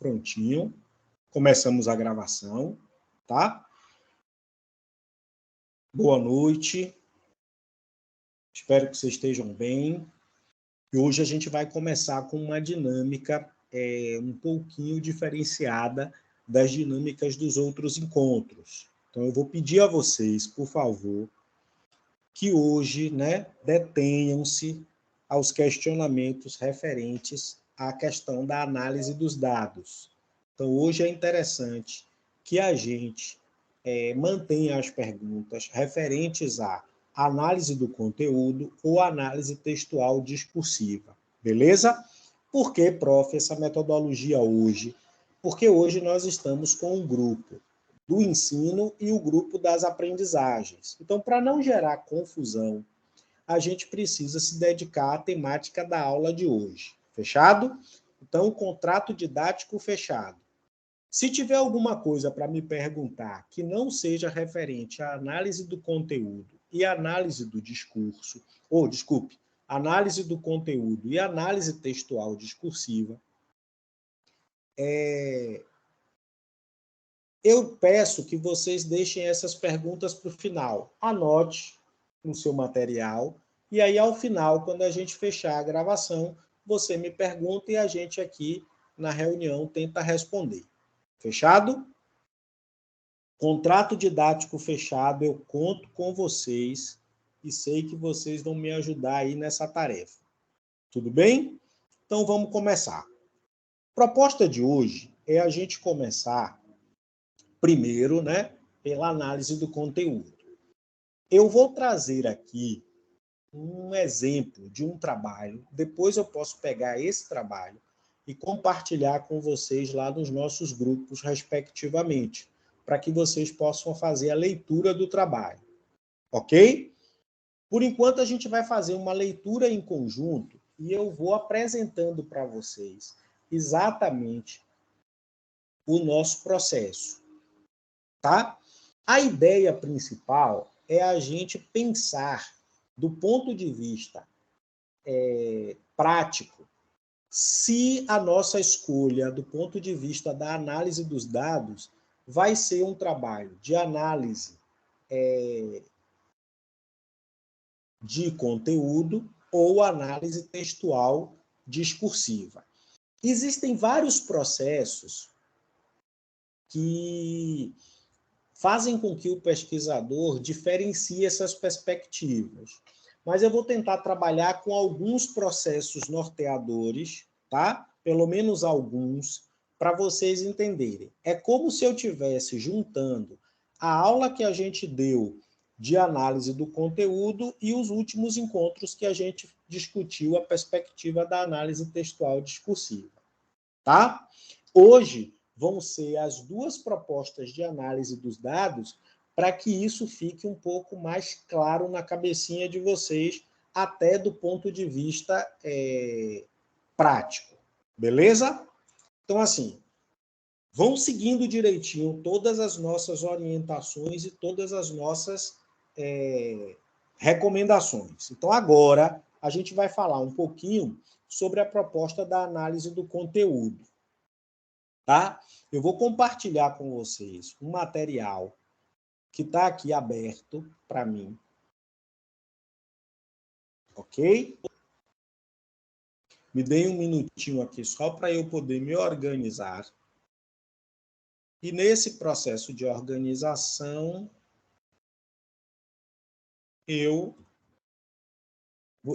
Prontinho. Começamos a gravação, tá? Boa noite. Espero que vocês estejam bem. E hoje a gente vai começar com uma dinâmica um pouquinho diferenciada das dinâmicas dos outros encontros. Então, eu vou pedir a vocês, por favor, que hoje, detenham-se aos questionamentos referentes à questão da análise dos dados. Então, hoje é interessante que a gente mantenha as perguntas referentes à análise do conteúdo ou análise textual discursiva. Beleza? Por que, prof, essa metodologia hoje? Porque hoje nós estamos com um grupo do ensino e o grupo das aprendizagens. Então, para não gerar confusão, a gente precisa se dedicar à temática da aula de hoje. Fechado? Então, contrato didático fechado. Se tiver alguma coisa para me perguntar que não seja referente à análise do conteúdo e análise do discurso, análise do conteúdo e análise textual discursiva, eu peço que vocês deixem essas perguntas para o final. Anote no seu material e aí, ao final, quando a gente fechar a gravação, você me pergunta e a gente aqui na reunião tenta responder. Fechado? Contrato didático fechado, eu conto com vocês e sei que vocês vão me ajudar aí nessa tarefa. Tudo bem? Então, vamos começar. A proposta de hoje é a gente começar primeiro, pela análise do conteúdo. Eu vou trazer aqui um exemplo de um trabalho, depois eu posso pegar esse trabalho e compartilhar com vocês lá nos nossos grupos, respectivamente, para que vocês possam fazer a leitura do trabalho. Ok? Por enquanto, a gente vai fazer uma leitura em conjunto e eu vou apresentando para vocês exatamente o nosso processo. Tá? A ideia principal é a gente pensar do ponto de vista prático, se a nossa escolha do ponto de vista da análise dos dados vai ser um trabalho de análise de conteúdo ou análise textual discursiva. Existem vários processos que fazem com que o pesquisador diferencie essas perspectivas. Mas eu vou tentar trabalhar com alguns processos norteadores, tá? Pelo menos alguns, para vocês entenderem. É como se eu estivesse juntando a aula que a gente deu de análise do conteúdo e os últimos encontros que a gente discutiu a perspectiva da análise textual discursiva, tá? Hoje vão ser as duas propostas de análise dos dados para que isso fique um pouco mais claro na cabecinha de vocês, até do ponto de vista prático. Beleza? Então, assim, vão seguindo direitinho todas as nossas orientações e todas as nossas recomendações. Então, agora, a gente vai falar um pouquinho sobre a proposta da análise do conteúdo. Tá? Eu vou compartilhar com vocês um material que está aqui aberto para mim. Ok? Me deem um minutinho aqui só para eu poder me organizar. E nesse processo de organização, eu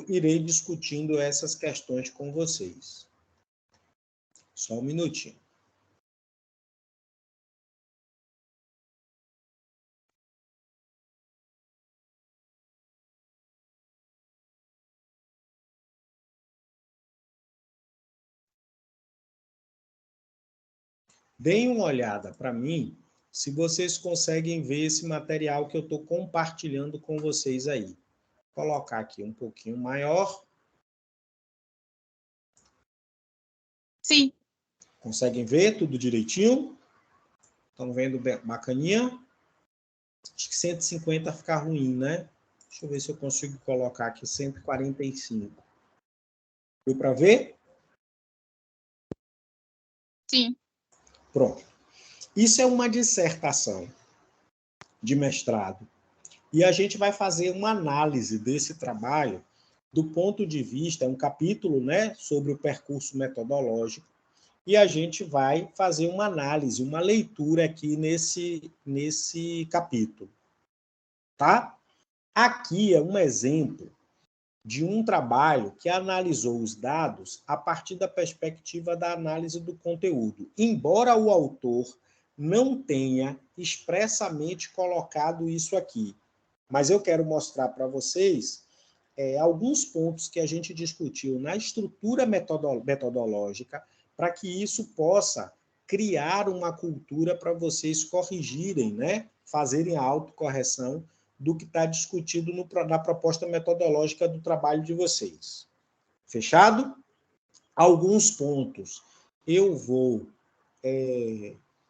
irei discutindo essas questões com vocês. Só um minutinho. Deem uma olhada para mim, se vocês conseguem ver esse material que eu estou compartilhando com vocês aí. Vou colocar aqui um pouquinho maior. Sim. Conseguem ver tudo direitinho? Estão vendo bacaninha? Acho que 150 fica ruim, né? Deixa eu ver se eu consigo colocar aqui 145. Deu para ver? Sim. Pronto. Isso é uma dissertação de mestrado. E a gente vai fazer uma análise desse trabalho do ponto de vista, é um capítulo, né, sobre o percurso metodológico, e a gente vai fazer uma análise, uma leitura aqui nesse capítulo. Tá? Aqui é um exemplo de um trabalho que analisou os dados a partir da perspectiva da análise do conteúdo. Embora o autor não tenha expressamente colocado isso aqui, mas eu quero mostrar para vocês alguns pontos que a gente discutiu na estrutura metodológica para que isso possa criar uma cultura para vocês corrigirem, né? Fazerem a autocorreção do que está discutido na proposta metodológica do trabalho de vocês. Fechado? Alguns pontos eu vou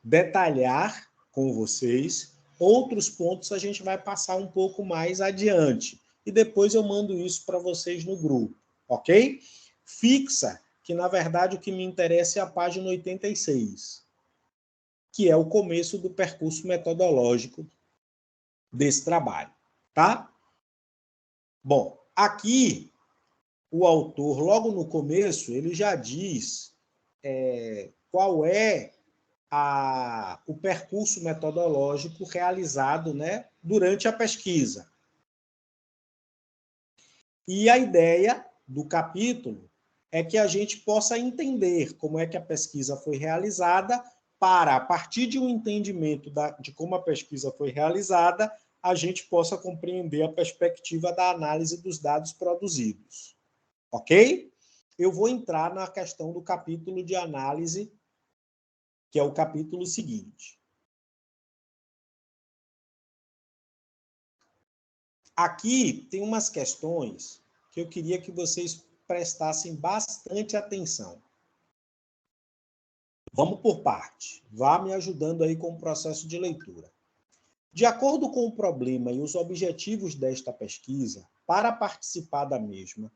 detalhar com vocês, outros pontos a gente vai passar um pouco mais adiante, e depois eu mando isso para vocês no grupo, ok? Fixa que, na verdade, o que me interessa é a página 86, que é o começo do percurso metodológico desse trabalho, tá? Bom, aqui o autor, logo no começo, ele já diz qual é o percurso metodológico realizado, né, durante a pesquisa. E a ideia do capítulo é que a gente possa entender como é que a pesquisa foi realizada para, a partir de um entendimento de como a pesquisa foi realizada, a gente possa compreender a perspectiva da análise dos dados produzidos. Ok? Eu vou entrar na questão do capítulo de análise, que é o capítulo seguinte. Aqui tem umas questões que eu queria que vocês prestassem bastante atenção. Vamos por parte. Vá me ajudando aí com o processo de leitura. De acordo com o problema e os objetivos desta pesquisa, para participar da mesma,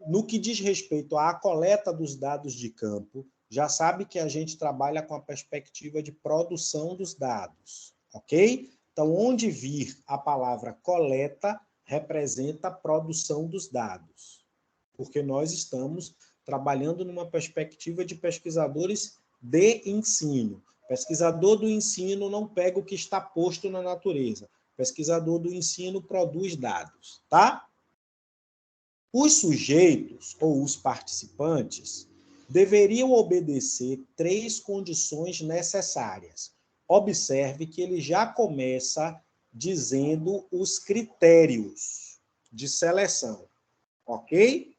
no que diz respeito à coleta dos dados de campo, já sabe que a gente trabalha com a perspectiva de produção dos dados, ok? Então, onde vir a palavra coleta, representa a produção dos dados, porque nós estamos trabalhando numa perspectiva de pesquisadores de ensino. Pesquisador do ensino não pega o que está posto na natureza. Pesquisador do ensino produz dados, tá? Os sujeitos ou os participantes deveriam obedecer 3 condições necessárias. Observe que ele já começa dizendo os critérios de seleção, ok?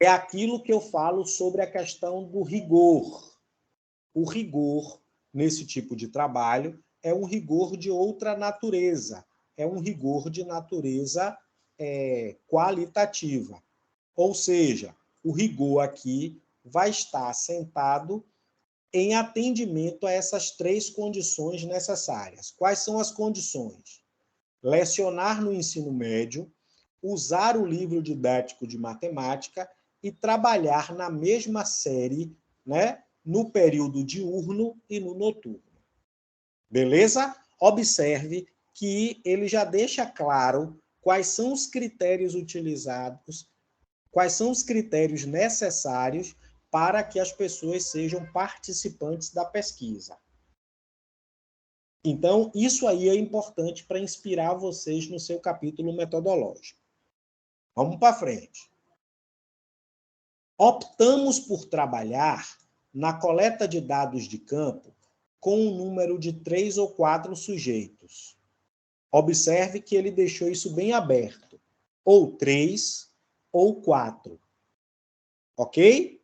É aquilo que eu falo sobre a questão do rigor. O rigor, nesse tipo de trabalho, é um rigor de outra natureza. É um rigor de natureza qualitativa. Ou seja, o rigor aqui vai estar assentado em atendimento a essas 3 condições necessárias. Quais são as condições? Lecionar no ensino médio, usar o livro didático de matemática e trabalhar na mesma série, né, no período diurno e no noturno. Beleza? Observe que ele já deixa claro quais são os critérios utilizados, quais são os critérios necessários para que as pessoas sejam participantes da pesquisa. Então, isso aí é importante para inspirar vocês no seu capítulo metodológico. Vamos para frente. Optamos por trabalhar na coleta de dados de campo com um número de 3 ou 4 sujeitos. Observe que ele deixou isso bem aberto. Ou 3 ou 4. Ok?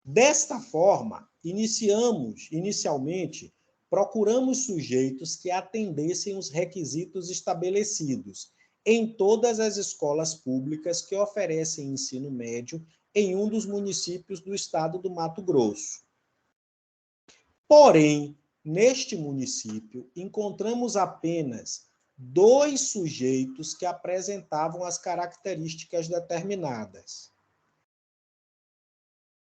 Desta forma, inicialmente, procuramos sujeitos que atendessem os requisitos estabelecidos em todas as escolas públicas que oferecem ensino médio em um dos municípios do estado do Mato Grosso. Porém, neste município, encontramos apenas 2 sujeitos que apresentavam as características determinadas.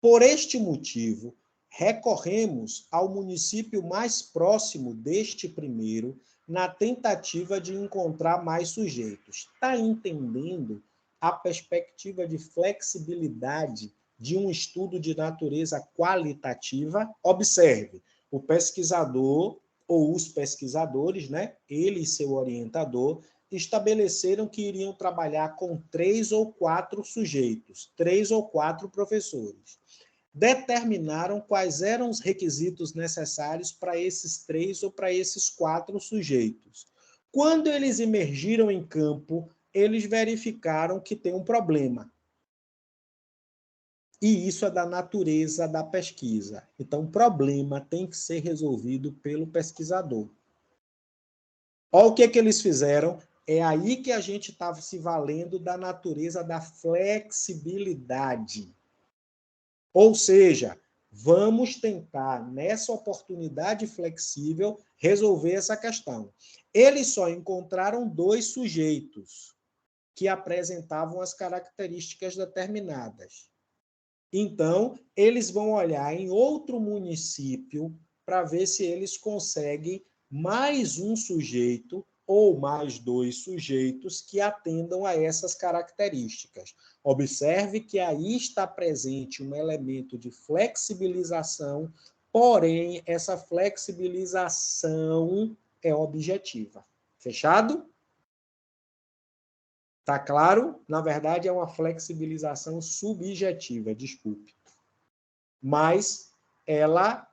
Por este motivo, recorremos ao município mais próximo deste primeiro na tentativa de encontrar mais sujeitos. Está entendendo a perspectiva de flexibilidade de um estudo de natureza qualitativa? Observe, o pesquisador ou os pesquisadores, né, ele e seu orientador, estabeleceram que iriam trabalhar com 3 ou 4 sujeitos, 3 ou 4 professores. Determinaram quais eram os requisitos necessários para esses 3 ou para esses 4 sujeitos. Quando eles emergiram em campo, eles verificaram que tem um problema. E isso é da natureza da pesquisa. Então, o problema tem que ser resolvido pelo pesquisador. Olha o que eles fizeram. É aí que a gente estava se valendo da natureza da flexibilidade. Ou seja, vamos tentar, nessa oportunidade flexível, resolver essa questão. Eles só encontraram 2 sujeitos que apresentavam as características determinadas. Então, eles vão olhar em outro município para ver se eles conseguem mais um sujeito ou mais 2 sujeitos que atendam a essas características. Observe que aí está presente um elemento de flexibilização, porém, essa flexibilização é objetiva. Fechado? Tá claro? Na verdade, é uma flexibilização subjetiva, desculpe. Mas ela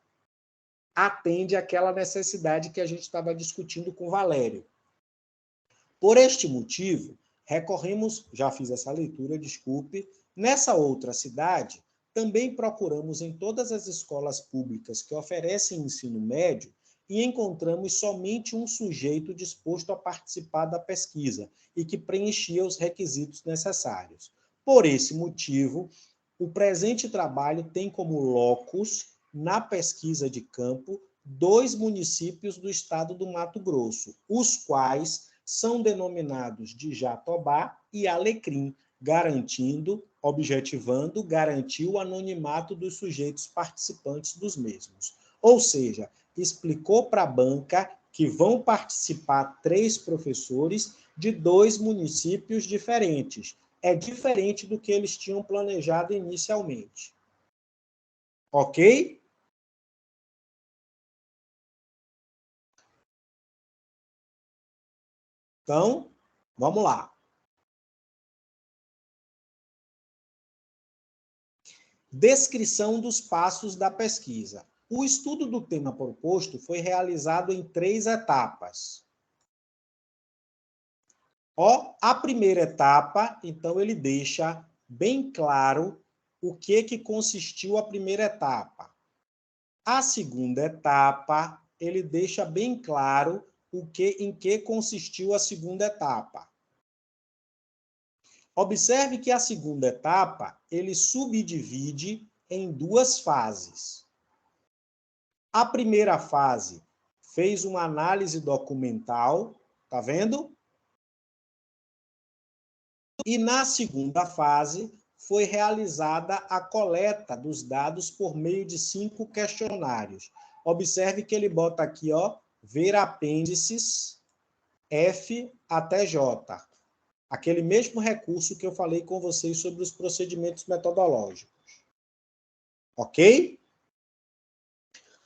atende àquela necessidade que a gente estava discutindo com o Valério. Por este motivo, recorremos, já fiz essa leitura, desculpe, nessa outra cidade, também procuramos em todas as escolas públicas que oferecem ensino médio e encontramos somente um sujeito disposto a participar da pesquisa e que preenchia os requisitos necessários. Por esse motivo, o presente trabalho tem como locus, na pesquisa de campo, 2 municípios do estado do Mato Grosso, os quais são denominados de Jatobá e Alecrim, garantir o anonimato dos sujeitos participantes dos mesmos. Ou seja, explicou para a banca que vão participar 3 professores de 2 municípios diferentes. É diferente do que eles tinham planejado inicialmente. Ok? Então, vamos lá. Descrição dos passos da pesquisa. O estudo do tema proposto foi realizado em 3 etapas. A primeira etapa, então, ele deixa bem claro o que consistiu a primeira etapa. A segunda etapa, ele deixa bem claro em que consistiu a segunda etapa. Observe que a segunda etapa, ele subdivide em 2 fases. A primeira fase fez uma análise documental, tá vendo? E na segunda fase foi realizada a coleta dos dados por meio de 5 questionários. Observe que ele bota aqui, ó, ver apêndices F até J. Aquele mesmo recurso que eu falei com vocês sobre os procedimentos metodológicos. Ok?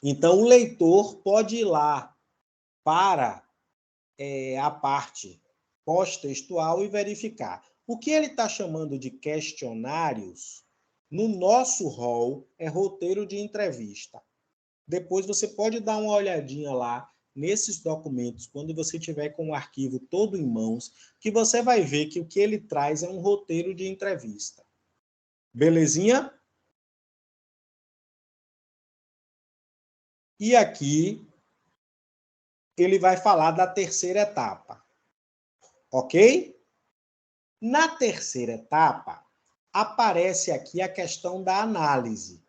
Então, o leitor pode ir lá para a parte pós-textual e verificar. O que ele está chamando de questionários, no nosso rol, é roteiro de entrevista. Depois você pode dar uma olhadinha lá nesses documentos, quando você tiver com o arquivo todo em mãos, que você vai ver que o que ele traz é um roteiro de entrevista. Belezinha? E aqui ele vai falar da terceira etapa. Ok? Na terceira etapa, aparece aqui a questão da análise.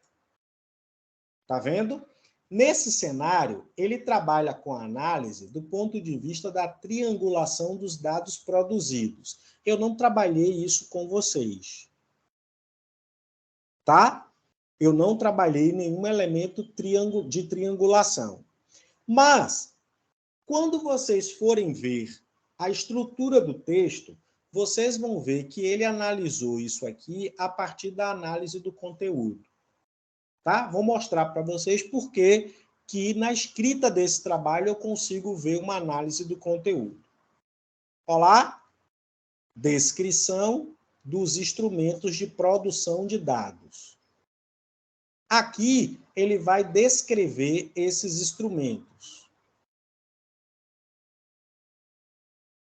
Tá vendo? Nesse cenário, ele trabalha com a análise do ponto de vista da triangulação dos dados produzidos. Eu não trabalhei isso com vocês. Tá? Eu não trabalhei nenhum elemento de triangulação. Mas, quando vocês forem ver a estrutura do texto, vocês vão ver que ele analisou isso aqui a partir da análise do conteúdo. Tá? Vou mostrar para vocês por que na escrita desse trabalho eu consigo ver uma análise do conteúdo. Olá, descrição dos instrumentos de produção de dados. Aqui ele vai descrever esses instrumentos.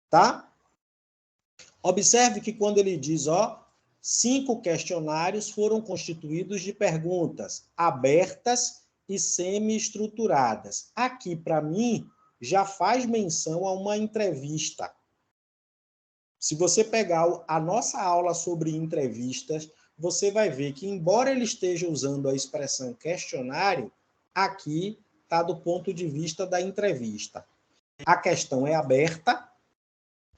Tá? Observe que quando ele diz, 5 questionários foram constituídos de perguntas abertas e semi-estruturadas. Aqui, para mim, já faz menção a uma entrevista. Se você pegar a nossa aula sobre entrevistas, você vai ver que, embora ele esteja usando a expressão questionário, aqui está do ponto de vista da entrevista. A questão é aberta,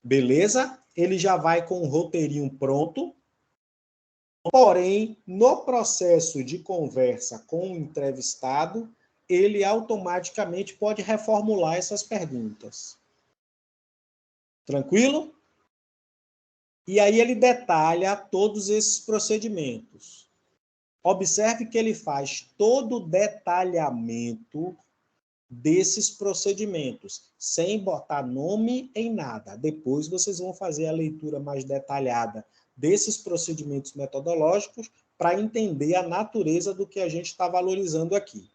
beleza? Ele já vai com o roteirinho pronto. Porém, no processo de conversa com o entrevistado, ele automaticamente pode reformular essas perguntas. Tranquilo? E aí ele detalha todos esses procedimentos. Observe que ele faz todo o detalhamento desses procedimentos, sem botar nome em nada. Depois vocês vão fazer a leitura mais detalhada desses procedimentos metodológicos para entender a natureza do que a gente está valorizando aqui.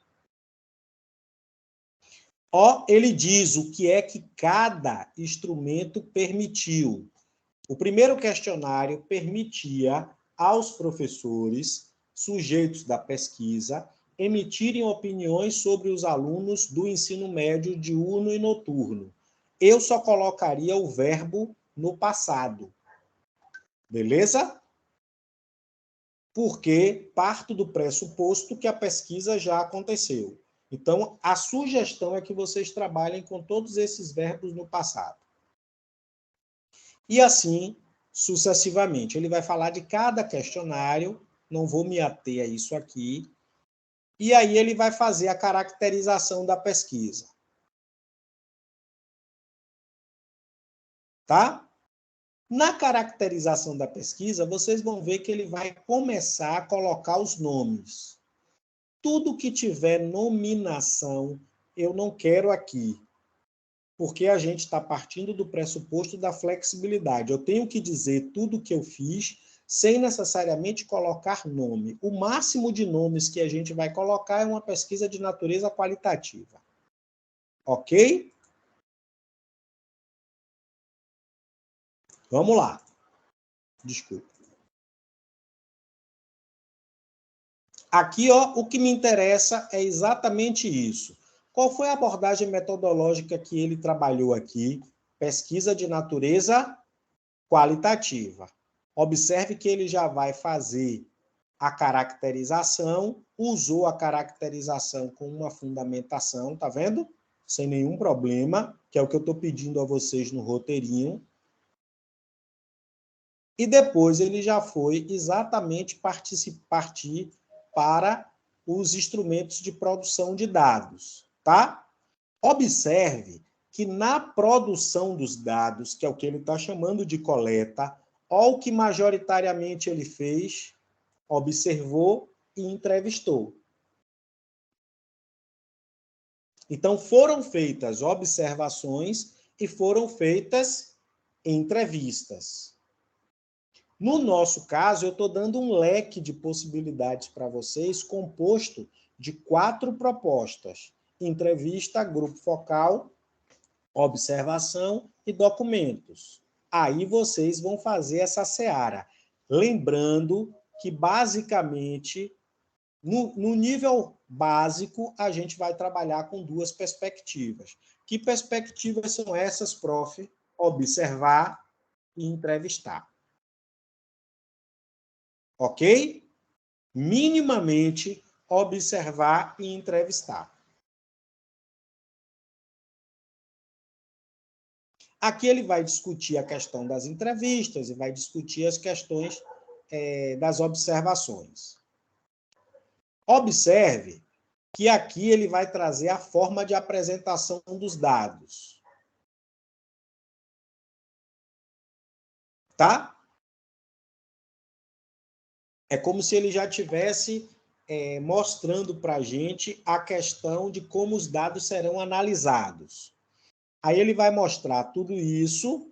Ele diz o que é que cada instrumento permitiu. O primeiro questionário permitia aos professores, sujeitos da pesquisa, emitirem opiniões sobre os alunos do ensino médio diurno e noturno. Eu só colocaria o verbo no passado. Beleza? Porque parto do pressuposto que a pesquisa já aconteceu. Então, a sugestão é que vocês trabalhem com todos esses verbos no passado. E assim, sucessivamente. Ele vai falar de cada questionário, não vou me ater a isso aqui, e aí ele vai fazer a caracterização da pesquisa. Tá? Na caracterização da pesquisa, vocês vão ver que ele vai começar a colocar os nomes. Tudo que tiver nominação, eu não quero aqui, porque a gente está partindo do pressuposto da flexibilidade. Eu tenho que dizer tudo o que eu fiz, sem necessariamente colocar nome. O máximo de nomes que a gente vai colocar é uma pesquisa de natureza qualitativa. Ok? Vamos lá. Desculpa. Aqui, o que me interessa é exatamente isso. Qual foi a abordagem metodológica que ele trabalhou aqui? Pesquisa de natureza qualitativa. Observe que ele já vai fazer a caracterização, usou a caracterização com uma fundamentação, tá vendo? Sem nenhum problema, que é o que eu estou pedindo a vocês no roteirinho. E depois ele já foi exatamente partir para os instrumentos de produção de dados, tá? Observe que na produção dos dados, que é o que ele está chamando de coleta, olha o que majoritariamente ele fez, observou e entrevistou. Então, foram feitas observações e foram feitas entrevistas. No nosso caso, eu estou dando um leque de possibilidades para vocês, composto de 4 propostas: entrevista, grupo focal, observação e documentos. Aí vocês vão fazer essa seara. Lembrando que, basicamente, no nível básico, a gente vai trabalhar com 2 perspectivas. Que perspectivas são essas, prof? Observar e entrevistar. Ok? Minimamente observar e entrevistar. Aqui ele vai discutir a questão das entrevistas e vai discutir as questões das observações. Observe que aqui ele vai trazer a forma de apresentação dos dados. Tá? É como se ele já tivesse mostrando para a gente a questão de como os dados serão analisados. Aí ele vai mostrar tudo isso,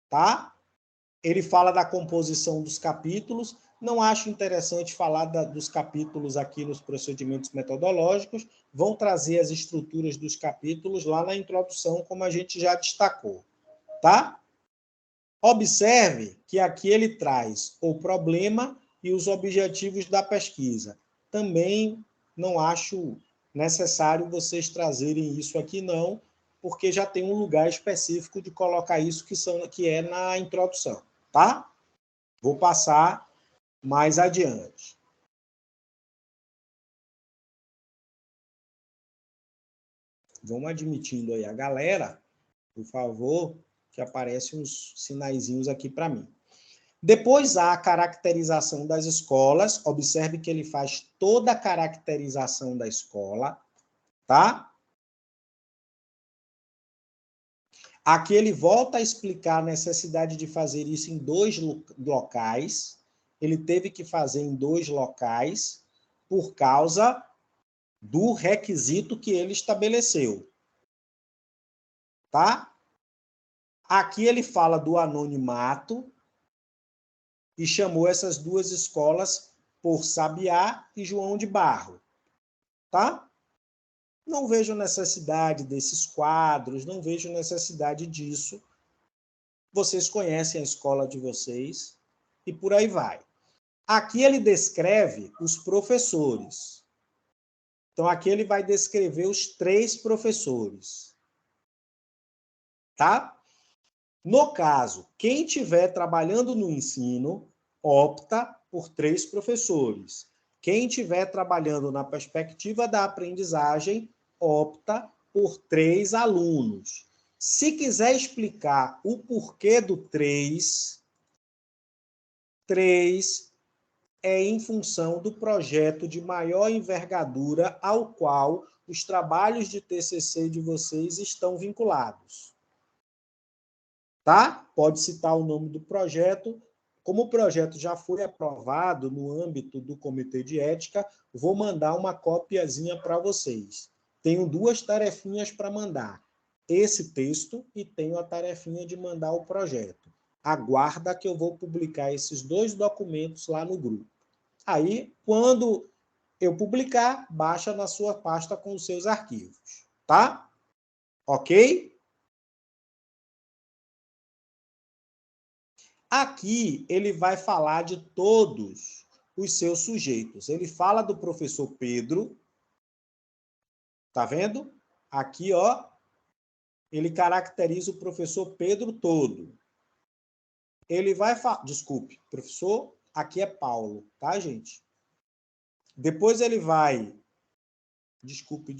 tá? Ele fala da composição dos capítulos. Não acho interessante falar dos capítulos aqui nos procedimentos metodológicos. Vão trazer as estruturas dos capítulos lá na introdução, como a gente já destacou, tá? Observe que aqui ele traz o problema e os objetivos da pesquisa. Também não acho necessário vocês trazerem isso aqui, não, porque já tem um lugar específico de colocar isso que é na introdução, tá? Vou passar mais adiante. Vamos admitindo aí a galera, por favor, que aparecem uns sinaizinhos aqui para mim. Depois há a caracterização das escolas. Observe que ele faz toda a caracterização da escola, tá? Aqui ele volta a explicar a necessidade de fazer isso em 2 locais. Ele teve que fazer em 2 locais por causa do requisito que ele estabeleceu, tá? Aqui ele fala do anonimato e chamou essas 2 escolas por Sabiá e João de Barro, tá? Não vejo necessidade desses quadros, não vejo necessidade disso. Vocês conhecem a escola de vocês e por aí vai. Aqui ele descreve os professores. Então, aqui ele vai descrever os 3 professores. Tá? No caso, quem estiver trabalhando no ensino, opta por 3 professores. Quem estiver trabalhando na perspectiva da aprendizagem, opta por 3 alunos. Se quiser explicar o porquê do 3 é em função do projeto de maior envergadura ao qual os trabalhos de TCC de vocês estão vinculados. Tá? Pode citar o nome do projeto. Como o projeto já foi aprovado no âmbito do Comitê de Ética, vou mandar uma copiazinha para vocês. Tenho 2 tarefinhas para mandar. Esse texto e tenho a tarefinha de mandar o projeto. Aguarda que eu vou publicar esses 2 documentos lá no grupo. Aí, quando eu publicar, baixa na sua pasta com os seus arquivos. Tá? Ok? Aqui ele vai falar de todos os seus sujeitos. Ele fala do professor Pedro. Tá vendo? Aqui, ó, ele caracteriza o professor Pedro todo. Ele vai falar... Desculpe, professor, aqui é Paulo, tá, gente? Depois ele vai... Desculpe.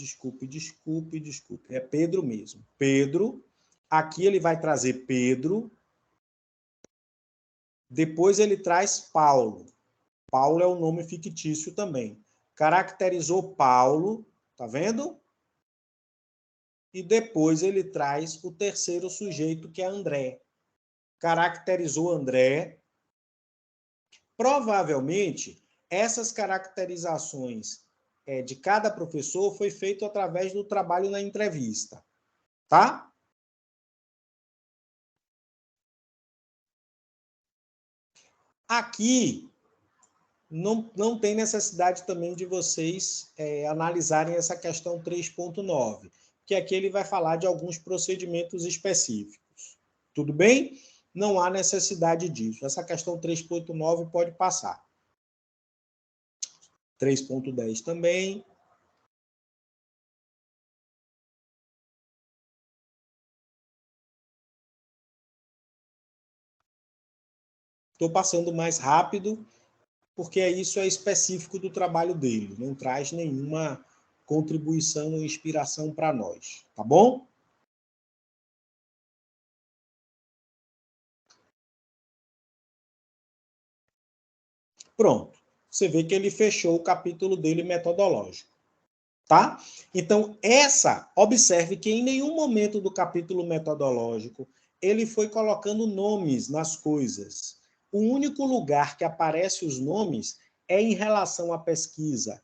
É Pedro mesmo. Pedro. Aqui ele vai trazer Pedro. Depois ele traz Paulo. Paulo é um nome fictício também. Caracterizou Paulo, tá vendo? E depois ele traz o terceiro sujeito, que é André. Caracterizou André. Provavelmente, essas caracterizações de cada professor foi feito através do trabalho na entrevista, tá? Aqui, não tem necessidade também de vocês analisarem essa questão 3.9, que aqui ele vai falar de alguns procedimentos específicos. Tudo bem? Não há necessidade disso. Essa questão 3.9 pode passar. 3.10 também. Estou passando mais rápido, porque isso é específico do trabalho dele. Não traz nenhuma contribuição ou inspiração para nós. Tá bom? Pronto. você vê que ele fechou o capítulo dele metodológico. Tá? Então, observe que em nenhum momento do capítulo metodológico ele foi colocando nomes nas coisas. O único lugar que aparece os nomes é em relação à pesquisa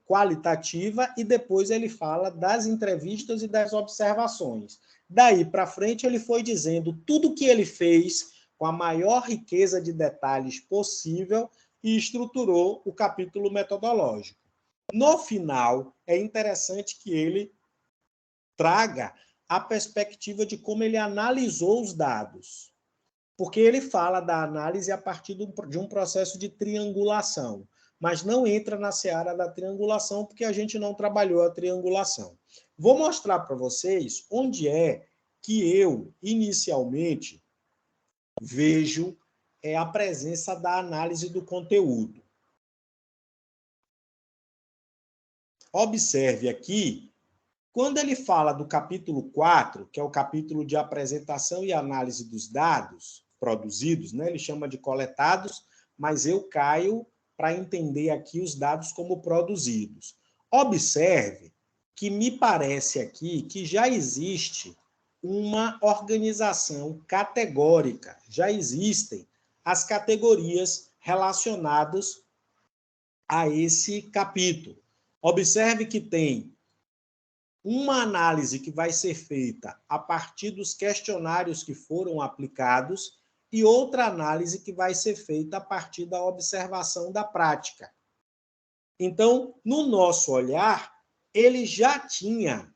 qualitativa e depois ele fala das entrevistas e das observações. Daí para frente ele foi dizendo tudo que ele fez com a maior riqueza de detalhes possível e estruturou o capítulo metodológico. No final, é interessante que ele traga a perspectiva de como ele analisou os dados, porque ele fala da análise a partir de um processo de triangulação, mas não entra na seara da triangulação, porque a gente não trabalhou a triangulação. Vou mostrar para vocês onde é que eu, inicialmente, vejo a presença da análise do conteúdo. Observe aqui, quando ele fala do capítulo 4, que é o capítulo de apresentação e análise dos dados produzidos, né? Ele chama de coletados, mas eu caio para entender aqui os dados como produzidos. Observe que me parece aqui que já existe uma organização categórica, já existem as categorias relacionadas a esse capítulo. Observe que tem uma análise que vai ser feita a partir dos questionários que foram aplicados e outra análise que vai ser feita a partir da observação da prática. Então, no nosso olhar, ele já tinha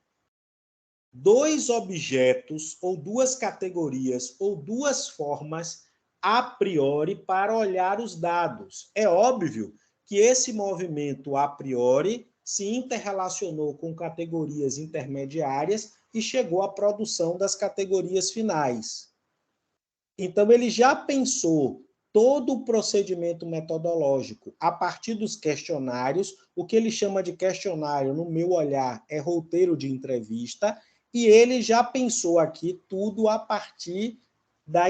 dois objetos ou duas categorias ou duas formas a priori para olhar os dados. É óbvio que esse movimento a priori se interrelacionou com categorias intermediárias e chegou à produção das categorias finais. Então, ele já pensou todo o procedimento metodológico a partir dos questionários. O que ele chama de questionário, no meu olhar, é roteiro de entrevista, e ele já pensou aqui tudo a partir da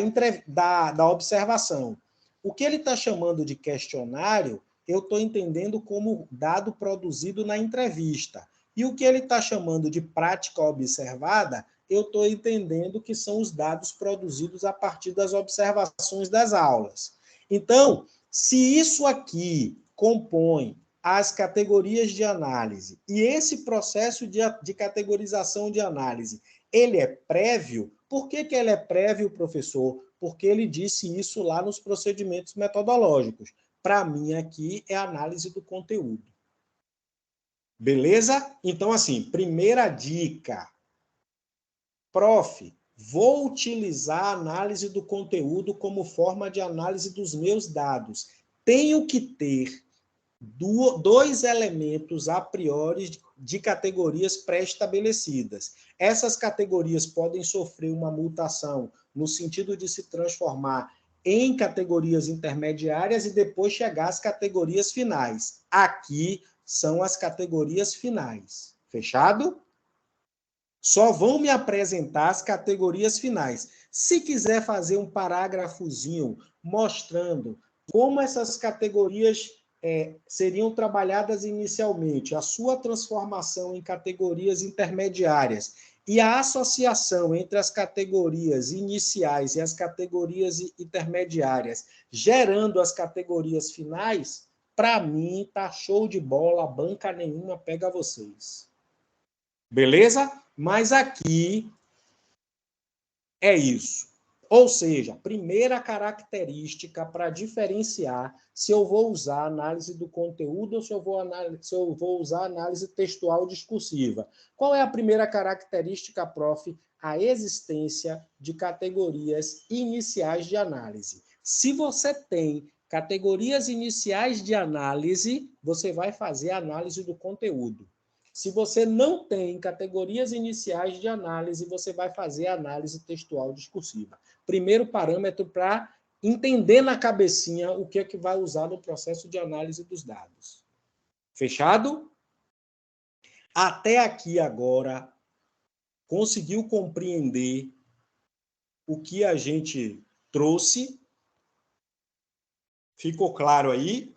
observação. O que ele está chamando de questionário, eu estou entendendo como dado produzido na entrevista. E o que ele está chamando de prática observada, eu estou entendendo que são os dados produzidos a partir das observações das aulas. Então, se isso aqui compõe as categorias de análise e esse processo de categorização de análise, ele é prévio. Por que ele é prévio, professor? Porque ele disse isso lá nos procedimentos metodológicos. Para mim, aqui é a análise do conteúdo. Beleza? Então, assim, primeira dica. Prof, vou utilizar a análise do conteúdo como forma de análise dos meus dados. Tenho que ter dois elementos a priori de categorias pré-estabelecidas. Essas categorias podem sofrer uma mutação no sentido de se transformar em categorias intermediárias e depois chegar às categorias finais. Aqui são as categorias finais. Fechado? Só vão me apresentar as categorias finais. Se quiser fazer um parágrafozinho mostrando como essas categorias seriam trabalhadas inicialmente, a sua transformação em categorias intermediárias e a associação entre as categorias iniciais e as categorias intermediárias, gerando as categorias finais, para mim tá show de bola, banca nenhuma pega vocês. Beleza? Mas aqui é isso. Ou seja, primeira característica para diferenciar se eu vou usar análise do conteúdo ou se eu vou usar análise textual discursiva. Qual é a primeira característica, prof? A existência de categorias iniciais de análise. Se você tem categorias iniciais de análise, você vai fazer a análise do conteúdo. Se você não tem categorias iniciais de análise, você vai fazer a análise textual discursiva. Primeiro parâmetro para entender na cabecinha o que é que vai usar no processo de análise dos dados. Fechado? Até aqui agora, conseguiu compreender o que a gente trouxe? Ficou claro aí?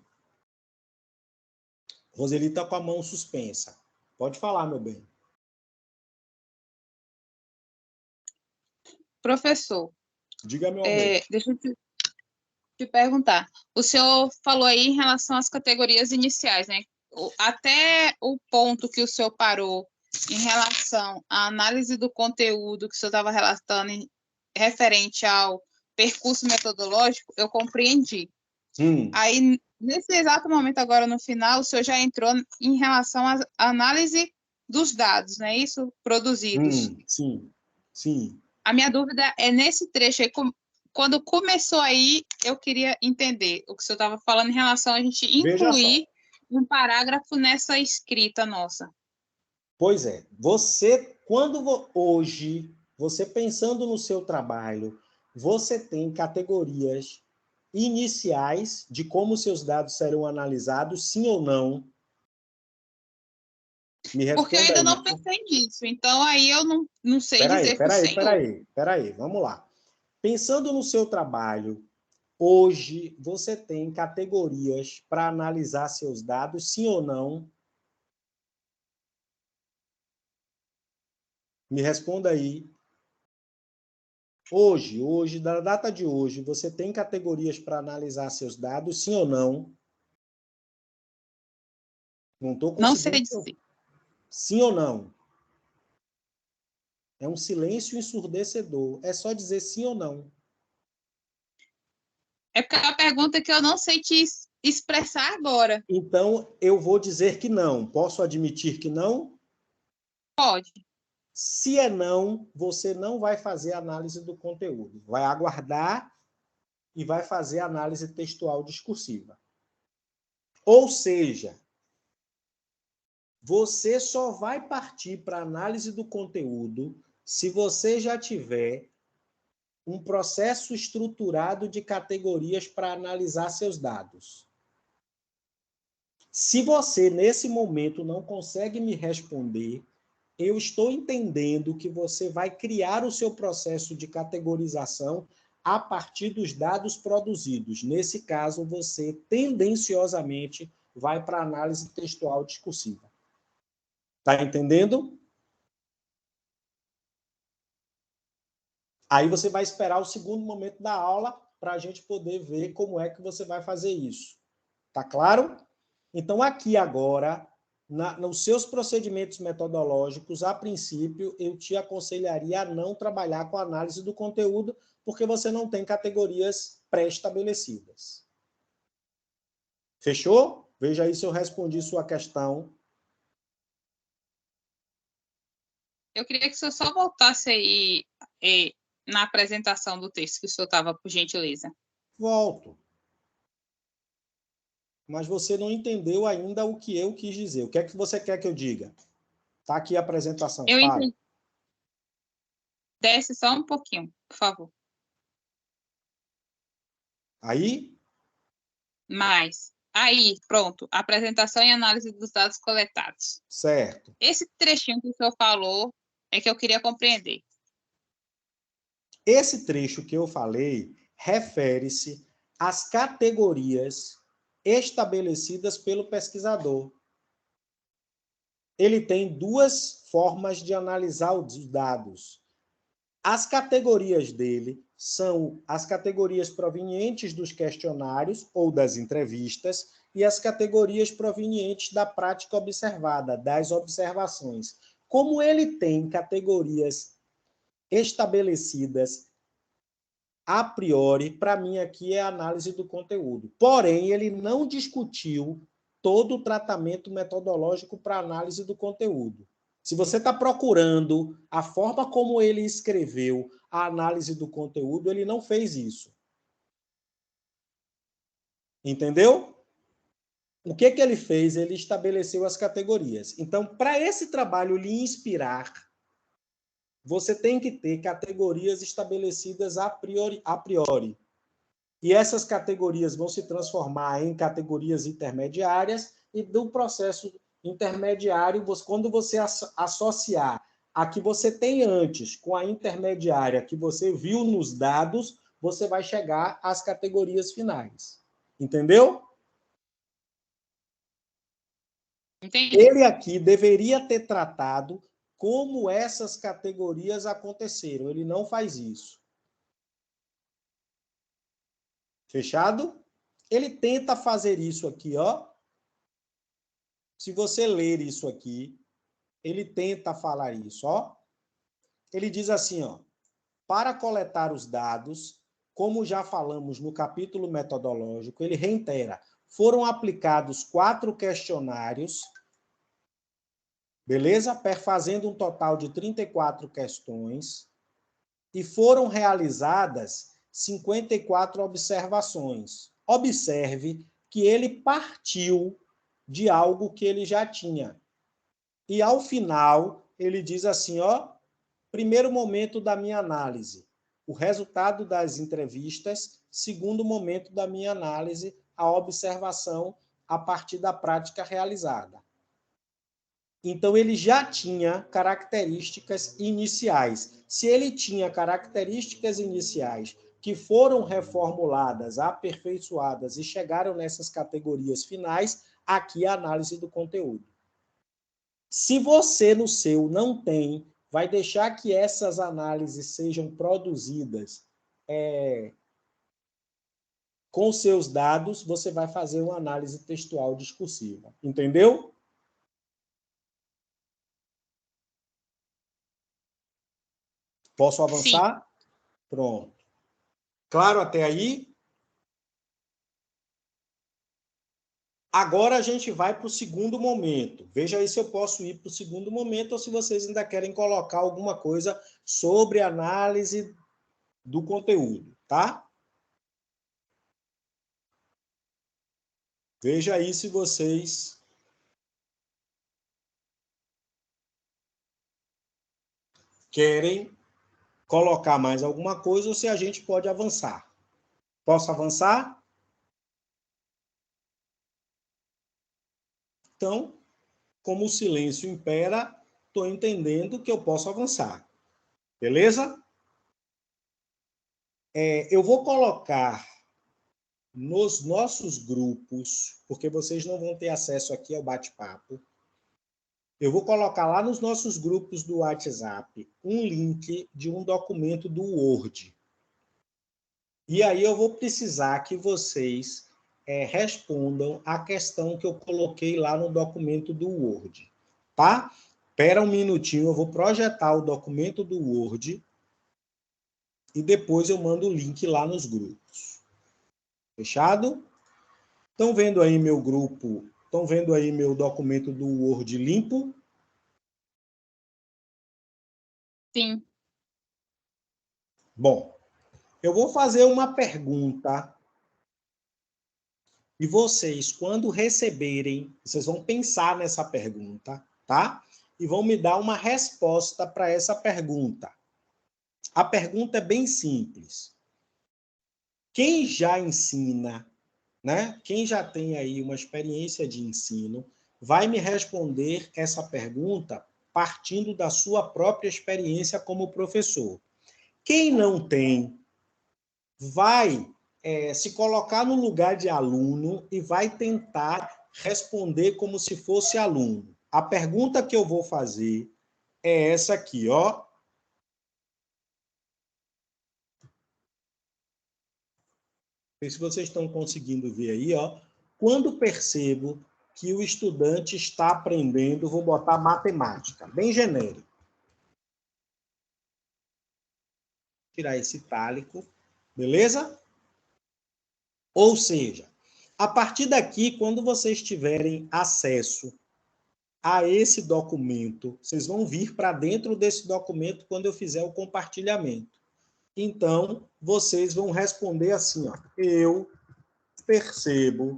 Roseli está com a mão suspensa. Pode falar, meu bem. Professor, Diga, meu amor. deixa eu te perguntar. O senhor falou aí em relação às categorias iniciais, né? Até o ponto que o senhor parou em relação à análise do conteúdo que o senhor estava relatando referente ao percurso metodológico, eu compreendi. Aí, nesse exato momento, agora no final, o senhor já entrou em relação à análise dos dados, não é isso? Produzidos. Sim, sim. A minha dúvida é nesse trecho aí, quando começou aí, eu queria entender o que o senhor estava falando em relação a gente incluir um parágrafo nessa escrita nossa. Pois é. Hoje, você pensando no seu trabalho, você tem categorias iniciais de como seus dados serão analisados, sim ou não? Me responda. Porque eu ainda não pensei nisso, então aí eu não sei dizer para o senhor. Peraí, vamos lá. Pensando no seu trabalho, hoje você tem categorias para analisar seus dados, sim ou não? Me responda aí. Hoje, da data de hoje, você tem categorias para analisar seus dados, sim ou não? Não estou conseguindo. Não sei dizer. Sim ou não? É um silêncio ensurdecedor. É só dizer sim ou não. É porque é uma pergunta que eu não sei te expressar agora. Então, eu vou dizer que não. Posso admitir que não? Pode. Se é não, você não vai fazer análise do conteúdo. Vai aguardar e vai fazer análise textual discursiva. Ou seja, você só vai partir para análise do conteúdo se você já tiver um processo estruturado de categorias para analisar seus dados. Se você, nesse momento, não consegue me responder, eu estou entendendo que você vai criar o seu processo de categorização a partir dos dados produzidos. Nesse caso, você tendenciosamente vai para a análise textual discursiva. Está entendendo? Aí você vai esperar o segundo momento da aula para a gente poder ver como é que você vai fazer isso. Tá claro? Então, aqui agora, nos seus procedimentos metodológicos, a princípio, eu te aconselharia a não trabalhar com a análise do conteúdo, porque você não tem categorias pré-estabelecidas. Fechou? Veja aí se eu respondi sua questão. Eu queria que o senhor só voltasse aí na apresentação do texto que o senhor estava, por gentileza. Volto. Mas você não entendeu ainda o que eu quis dizer. O que é que você quer que eu diga? Está aqui a apresentação. Eu Fala. entendi. Desce só um pouquinho, por favor. Aí? Mais. Aí, pronto. Apresentação e análise dos dados coletados. Certo. Esse trechinho que o senhor falou é que eu queria compreender. Esse trecho que eu falei refere-se às categorias estabelecidas pelo pesquisador. Ele tem duas formas de analisar os dados. As categorias dele são as categorias provenientes dos questionários ou das entrevistas e as categorias provenientes da prática observada, das observações. Como ele tem categorias estabelecidas a priori, para mim aqui é a análise do conteúdo. Porém, ele não discutiu todo o tratamento metodológico para análise do conteúdo. Se você está procurando a forma como ele escreveu a análise do conteúdo, ele não fez isso. Entendeu? O que ele fez? Ele estabeleceu as categorias. Então, para esse trabalho lhe inspirar, você tem que ter categorias estabelecidas a priori. E essas categorias vão se transformar em categorias intermediárias e do processo intermediário, quando você associar a que você tem antes com a intermediária que você viu nos dados, você vai chegar às categorias finais. Entendeu? Entendi. Ele aqui deveria ter tratado como essas categorias aconteceram. Ele não faz isso. Fechado? Ele tenta fazer isso aqui, ó. Se você ler isso aqui, ele tenta falar isso, ó. Ele diz assim, ó: para coletar os dados, como já falamos no capítulo metodológico, ele reitera: foram aplicados 4 questionários, beleza? Perfazendo um total de 34 questões, e foram realizadas 54 observações. Observe que ele partiu de algo que ele já tinha. E, ao final, ele diz assim, ó: primeiro momento da minha análise, o resultado das entrevistas. Segundo momento da minha análise, a observação a partir da prática realizada. Então, ele já tinha características iniciais. Se ele tinha características iniciais que foram reformuladas, aperfeiçoadas e chegaram nessas categorias finais, aqui a análise do conteúdo. Se você no seu não tem, vai deixar que essas análises sejam produzidas com seus dados, você vai fazer uma análise textual discursiva. Entendeu? Posso avançar? Sim. Pronto. Claro até aí? Agora a gente vai para o segundo momento. Veja aí se eu posso ir para o segundo momento ou se vocês ainda querem colocar alguma coisa sobre análise do conteúdo, tá? Veja aí se vocês querem colocar mais alguma coisa ou se a gente pode avançar. Posso avançar? Então, como o silêncio impera, estou entendendo que eu posso avançar. Beleza? Eu vou colocar nos nossos grupos, porque vocês não vão ter acesso aqui ao bate-papo, eu vou colocar lá nos nossos grupos do WhatsApp um link de um documento do Word. E aí eu vou precisar que vocês respondam a questão que eu coloquei lá no documento do Word, tá? Espera um minutinho, eu vou projetar o documento do Word e depois eu mando o link lá nos grupos. Fechado? Estão vendo aí meu grupo? Estão vendo aí meu documento do Word limpo? Sim. Bom, eu vou fazer uma pergunta e vocês, quando receberem, vocês vão pensar nessa pergunta, tá? E vão me dar uma resposta para essa pergunta. A pergunta é bem simples. Quem já ensina, né? Quem já tem aí uma experiência de ensino, vai me responder essa pergunta partindo da sua própria experiência como professor. Quem não tem, vai se colocar no lugar de aluno e vai tentar responder como se fosse aluno. A pergunta que eu vou fazer é essa aqui, ó. Não sei se vocês estão conseguindo ver aí, ó. Quando percebo que o estudante está aprendendo, vou botar matemática, bem genérico. Tirar esse itálico, beleza? Ou seja, a partir daqui, quando vocês tiverem acesso a esse documento, vocês vão vir para dentro desse documento quando eu fizer o compartilhamento. Então, vocês vão responder assim, ó: eu percebo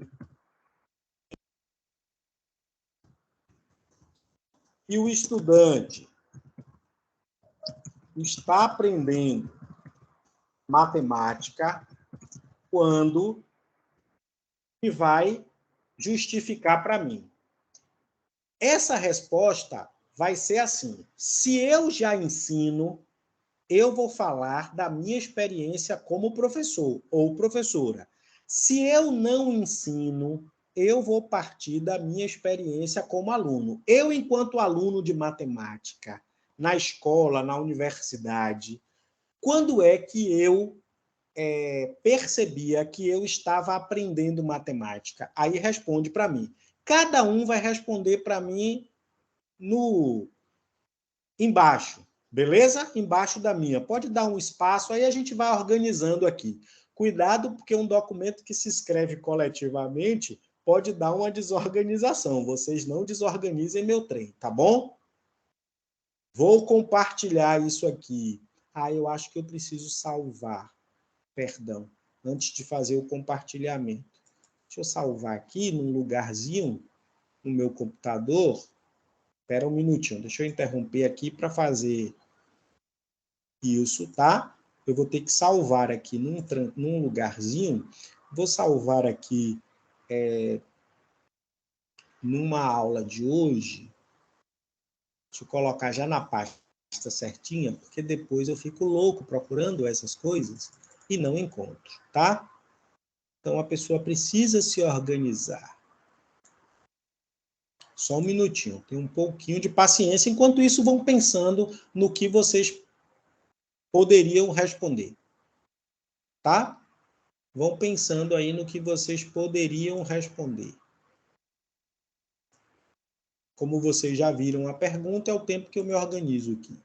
que o estudante está aprendendo matemática quando e vai justificar para mim. Essa resposta vai ser assim: se eu já ensino, eu vou falar da minha experiência como professor ou professora. Se eu não ensino, eu vou partir da minha experiência como aluno. Eu, enquanto aluno de matemática, na escola, na universidade, quando é que eu percebia que eu estava aprendendo matemática? Aí responde para mim. Cada um vai responder para mim no embaixo, beleza? Embaixo da minha. Pode dar um espaço, aí a gente vai organizando aqui. Cuidado, porque um documento que se escreve coletivamente pode dar uma desorganização. Vocês não desorganizem meu trem, tá bom? Vou compartilhar isso aqui. Ah, eu acho que eu preciso salvar. Perdão, antes de fazer o compartilhamento. Deixa eu salvar aqui num lugarzinho no meu computador. Espera um minutinho, deixa eu interromper aqui para isso, tá? Eu vou ter que salvar aqui num lugarzinho. Vou salvar aqui numa aula de hoje. Deixa eu colocar já na pasta certinha, porque depois eu fico louco procurando essas coisas e não encontro, tá? Então, a pessoa precisa se organizar. Só um minutinho, tem um pouquinho de paciência. Enquanto isso, vão pensando no que vocês poderiam responder. Tá? Vão pensando aí no que vocês poderiam responder. Como vocês já viram a pergunta, é o tempo que eu me organizo aqui.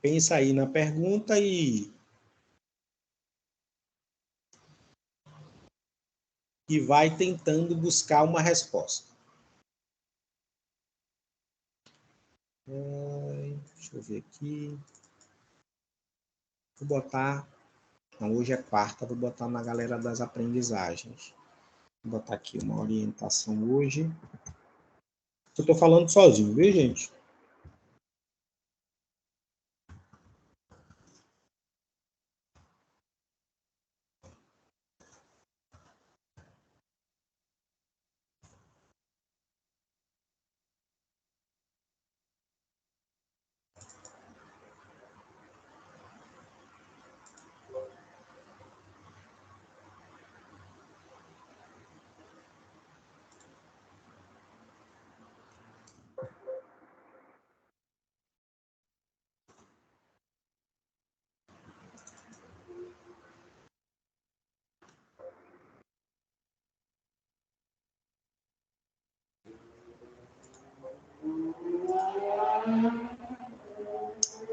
Pensa aí na pergunta e vai tentando buscar uma resposta. Deixa eu ver aqui. Vou botar... Não, hoje é quarta, vou botar na galera das aprendizagens. Vou botar aqui uma orientação hoje. Eu estou falando sozinho, viu, gente?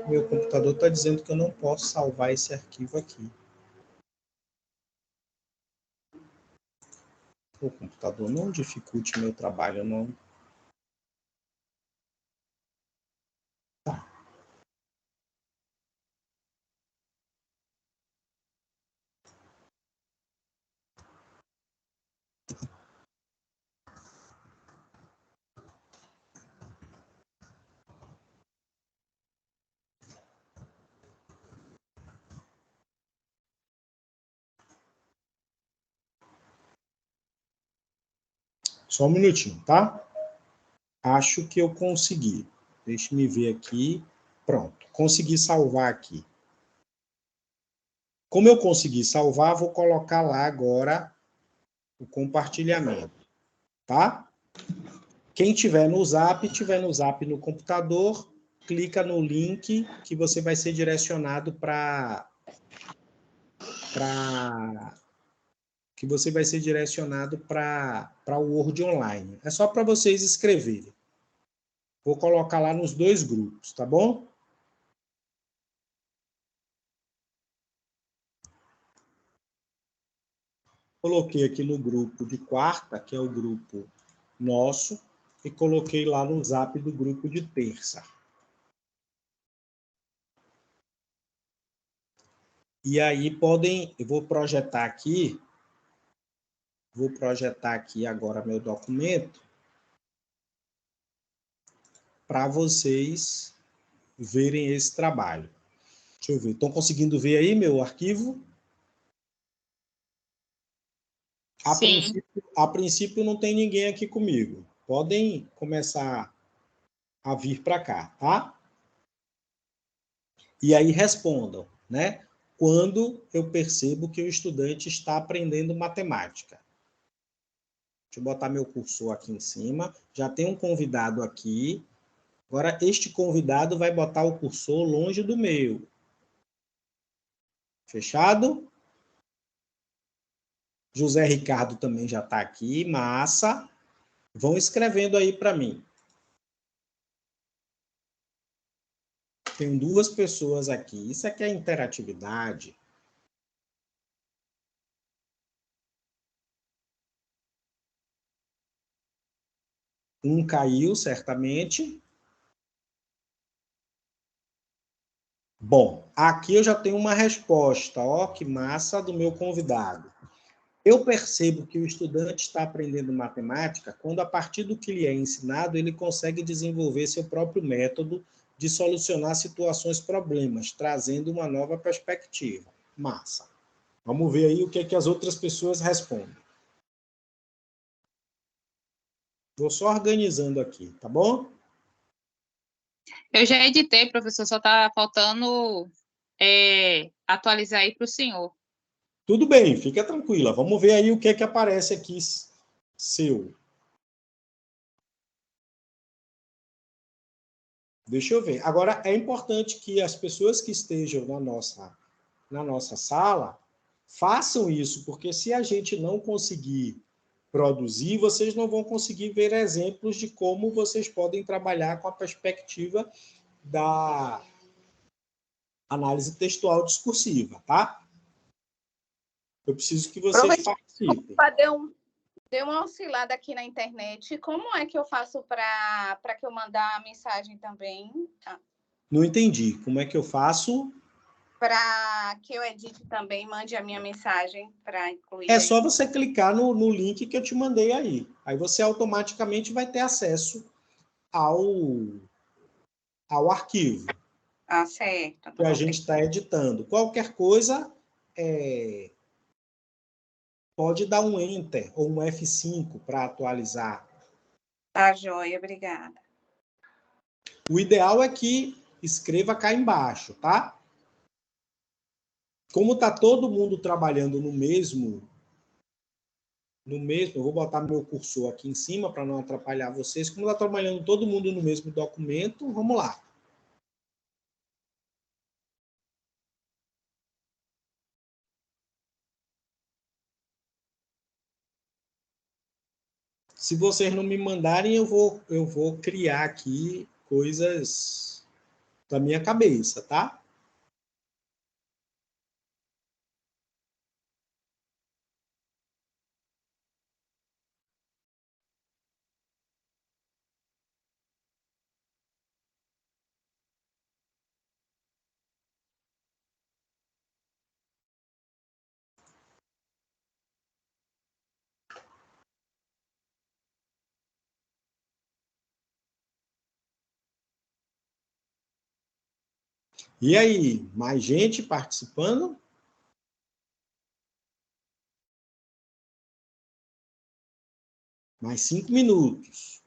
Meu computador está dizendo que eu não posso salvar esse arquivo aqui. O computador não dificulte meu trabalho, não. Tá. Só um minutinho, tá? Acho que eu consegui. Deixa eu ver aqui. Pronto, consegui salvar aqui. Como eu consegui salvar, vou colocar lá agora o compartilhamento, tá? Quem tiver no Zap no computador, clica no link que você vai ser direcionado para o Word Online. É só para vocês escreverem. Vou colocar lá nos dois grupos, tá bom? Coloquei aqui no grupo de quarta, que é o grupo nosso, e coloquei lá no Zap do grupo de terça. E aí eu vou projetar aqui agora meu documento para vocês verem esse trabalho. Deixa eu ver, estão conseguindo ver aí meu arquivo? A princípio não tem ninguém aqui comigo. Podem começar a vir para cá, tá? E aí respondam, né? quando eu percebo que o estudante está aprendendo matemática. Deixa eu botar meu cursor aqui em cima. Já tem um convidado aqui. Agora, este convidado vai botar o cursor longe do meu. Fechado? José Ricardo também já está aqui. Massa. Vão escrevendo aí para mim. Tem 2 pessoas aqui. Isso aqui é interatividade. Um caiu, certamente. Bom, aqui eu já tenho uma resposta. Ó, que massa do meu convidado. Eu percebo que o estudante está aprendendo matemática quando, a partir do que lhe é ensinado, ele consegue desenvolver seu próprio método de solucionar situações, problemas, trazendo uma nova perspectiva. Massa. Vamos ver aí o que é que as outras pessoas respondem. Vou só organizando aqui, tá bom? Eu já editei, professor, só está faltando atualizar aí para o senhor. Tudo bem, fica tranquila. Vamos ver aí o que é que aparece aqui seu. Deixa eu ver. Agora, é importante que as pessoas que estejam na nossa sala façam isso, porque se a gente não conseguir produzir, vocês não vão conseguir ver exemplos de como vocês podem trabalhar com a perspectiva da análise textual discursiva, tá? Eu preciso que vocês participem. Deu uma oscilada aqui na internet. Como é que eu faço para que eu mandar a mensagem também? Não entendi. Como é que eu faço? Para que eu edite também, mande a minha mensagem para incluir. É só você clicar no link que eu te mandei aí. Aí você automaticamente vai ter acesso ao arquivo. Ah, certo. Que a gente está editando. Qualquer coisa, pode dar um Enter ou um F5 para atualizar. Tá, joia, obrigada. O ideal é que escreva cá embaixo, tá? Como está todo mundo trabalhando no mesmo, eu vou botar meu cursor aqui em cima para não atrapalhar vocês. Como está trabalhando todo mundo no mesmo documento, vamos lá. Se vocês não me mandarem, eu vou criar aqui coisas da minha cabeça, tá? E aí, mais gente participando? Mais 5 minutos.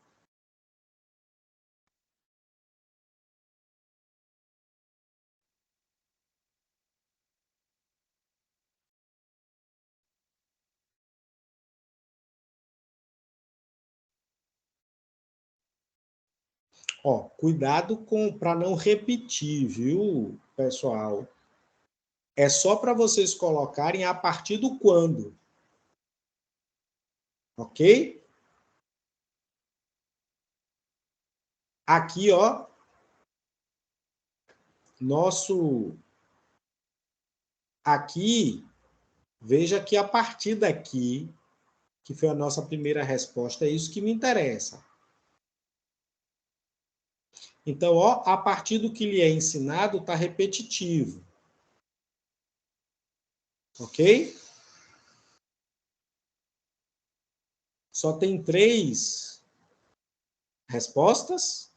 Ó, cuidado para não repetir, viu, pessoal? É só para vocês colocarem a partir do quando. Ok? Aqui, ó, aqui, veja que a partir daqui, que foi a nossa primeira resposta, é isso que me interessa. Então, ó, a partir do que lhe é ensinado, está repetitivo. Ok? Só tem 3 respostas.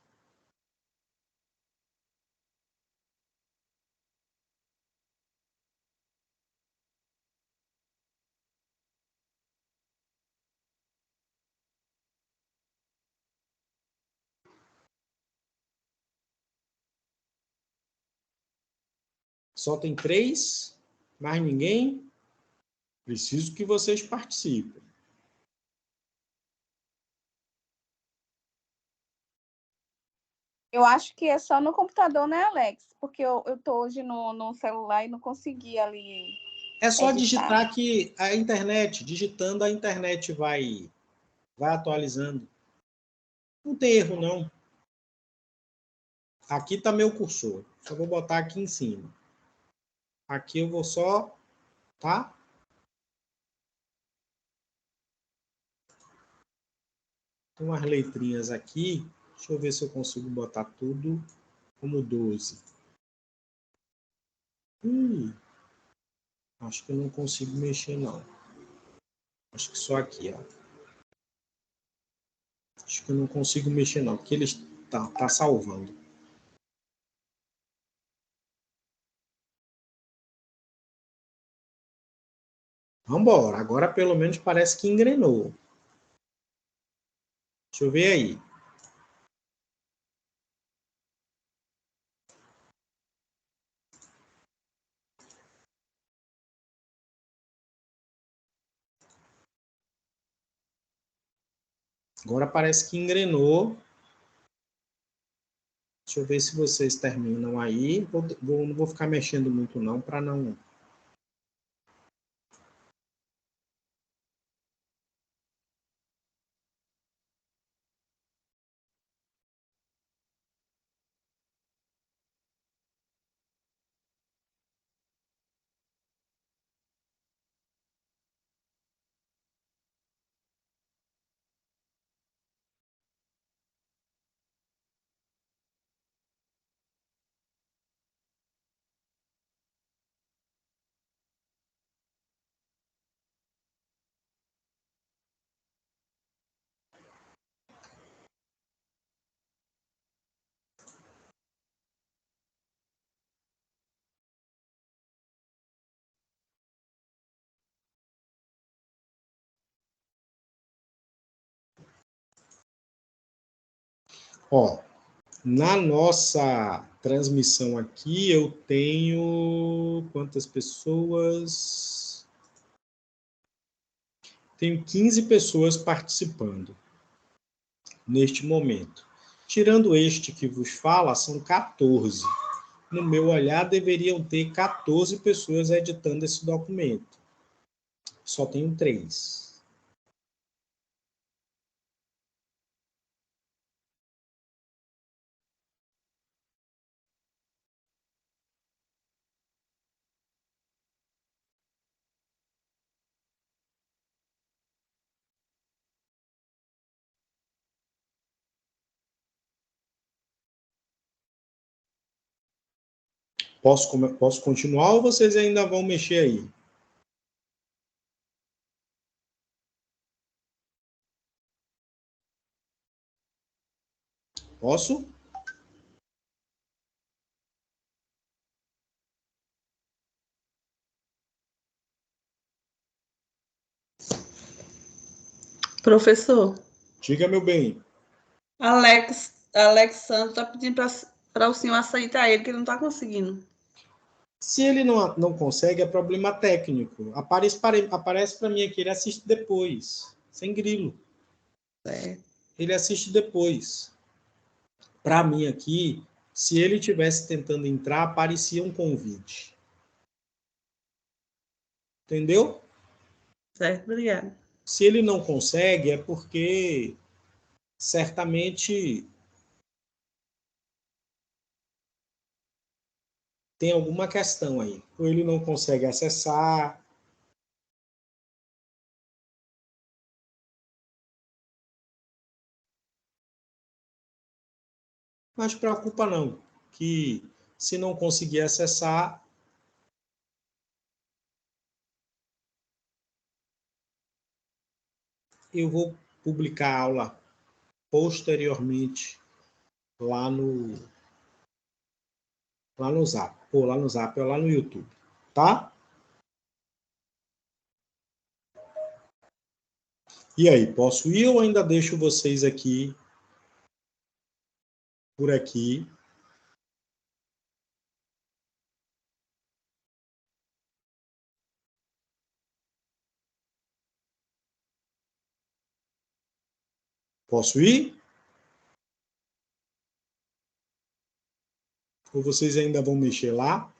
Só tem 3. Mais ninguém? Preciso que vocês participem. Eu acho que é só no computador, né, Alex? Porque eu tô hoje no celular e não consegui ali É só editar. digitar que a internet, digitando a internet vai atualizando. Não tem erro, não. Aqui está meu cursor. Só vou botar aqui em cima. Aqui eu vou só, tá? Tem umas letrinhas aqui. Deixa eu ver se eu consigo botar tudo como 12. Acho que eu não consigo mexer, não. Acho que só aqui, ó. Acho que eu não consigo mexer, não, porque ele tá salvando. Vamos embora. Agora, pelo menos, parece que engrenou. Deixa eu ver aí. Agora parece que engrenou. Deixa eu ver se vocês terminam aí. Não vou ficar mexendo muito, não, para não... Ó, na nossa transmissão aqui, eu tenho quantas pessoas? Tenho 15 pessoas participando neste momento. Tirando este que vos fala, são 14. No meu olhar, deveriam ter 14 pessoas editando esse documento. Só tenho 3. Posso continuar ou vocês ainda vão mexer aí? Posso? Professor, Diga, meu bem. Alex Santos está pedindo para o senhor aceitar ele, que ele não está conseguindo. Se ele não consegue, é problema técnico. Aparece para mim aqui, ele assiste depois, sem grilo. Ele assiste depois. Para mim aqui, se ele estivesse tentando entrar, aparecia um convite. Entendeu? Certo, obrigado. Se ele não consegue, é porque certamente tem alguma questão aí. Ou ele não consegue acessar. Mas preocupa não, que se não conseguir acessar, eu vou publicar a aula posteriormente lá no Zap, ou lá no Zap, ou lá no YouTube, tá? E aí, posso ir ou ainda deixo vocês aqui, por aqui? Posso ir? Ou vocês ainda vão mexer lá?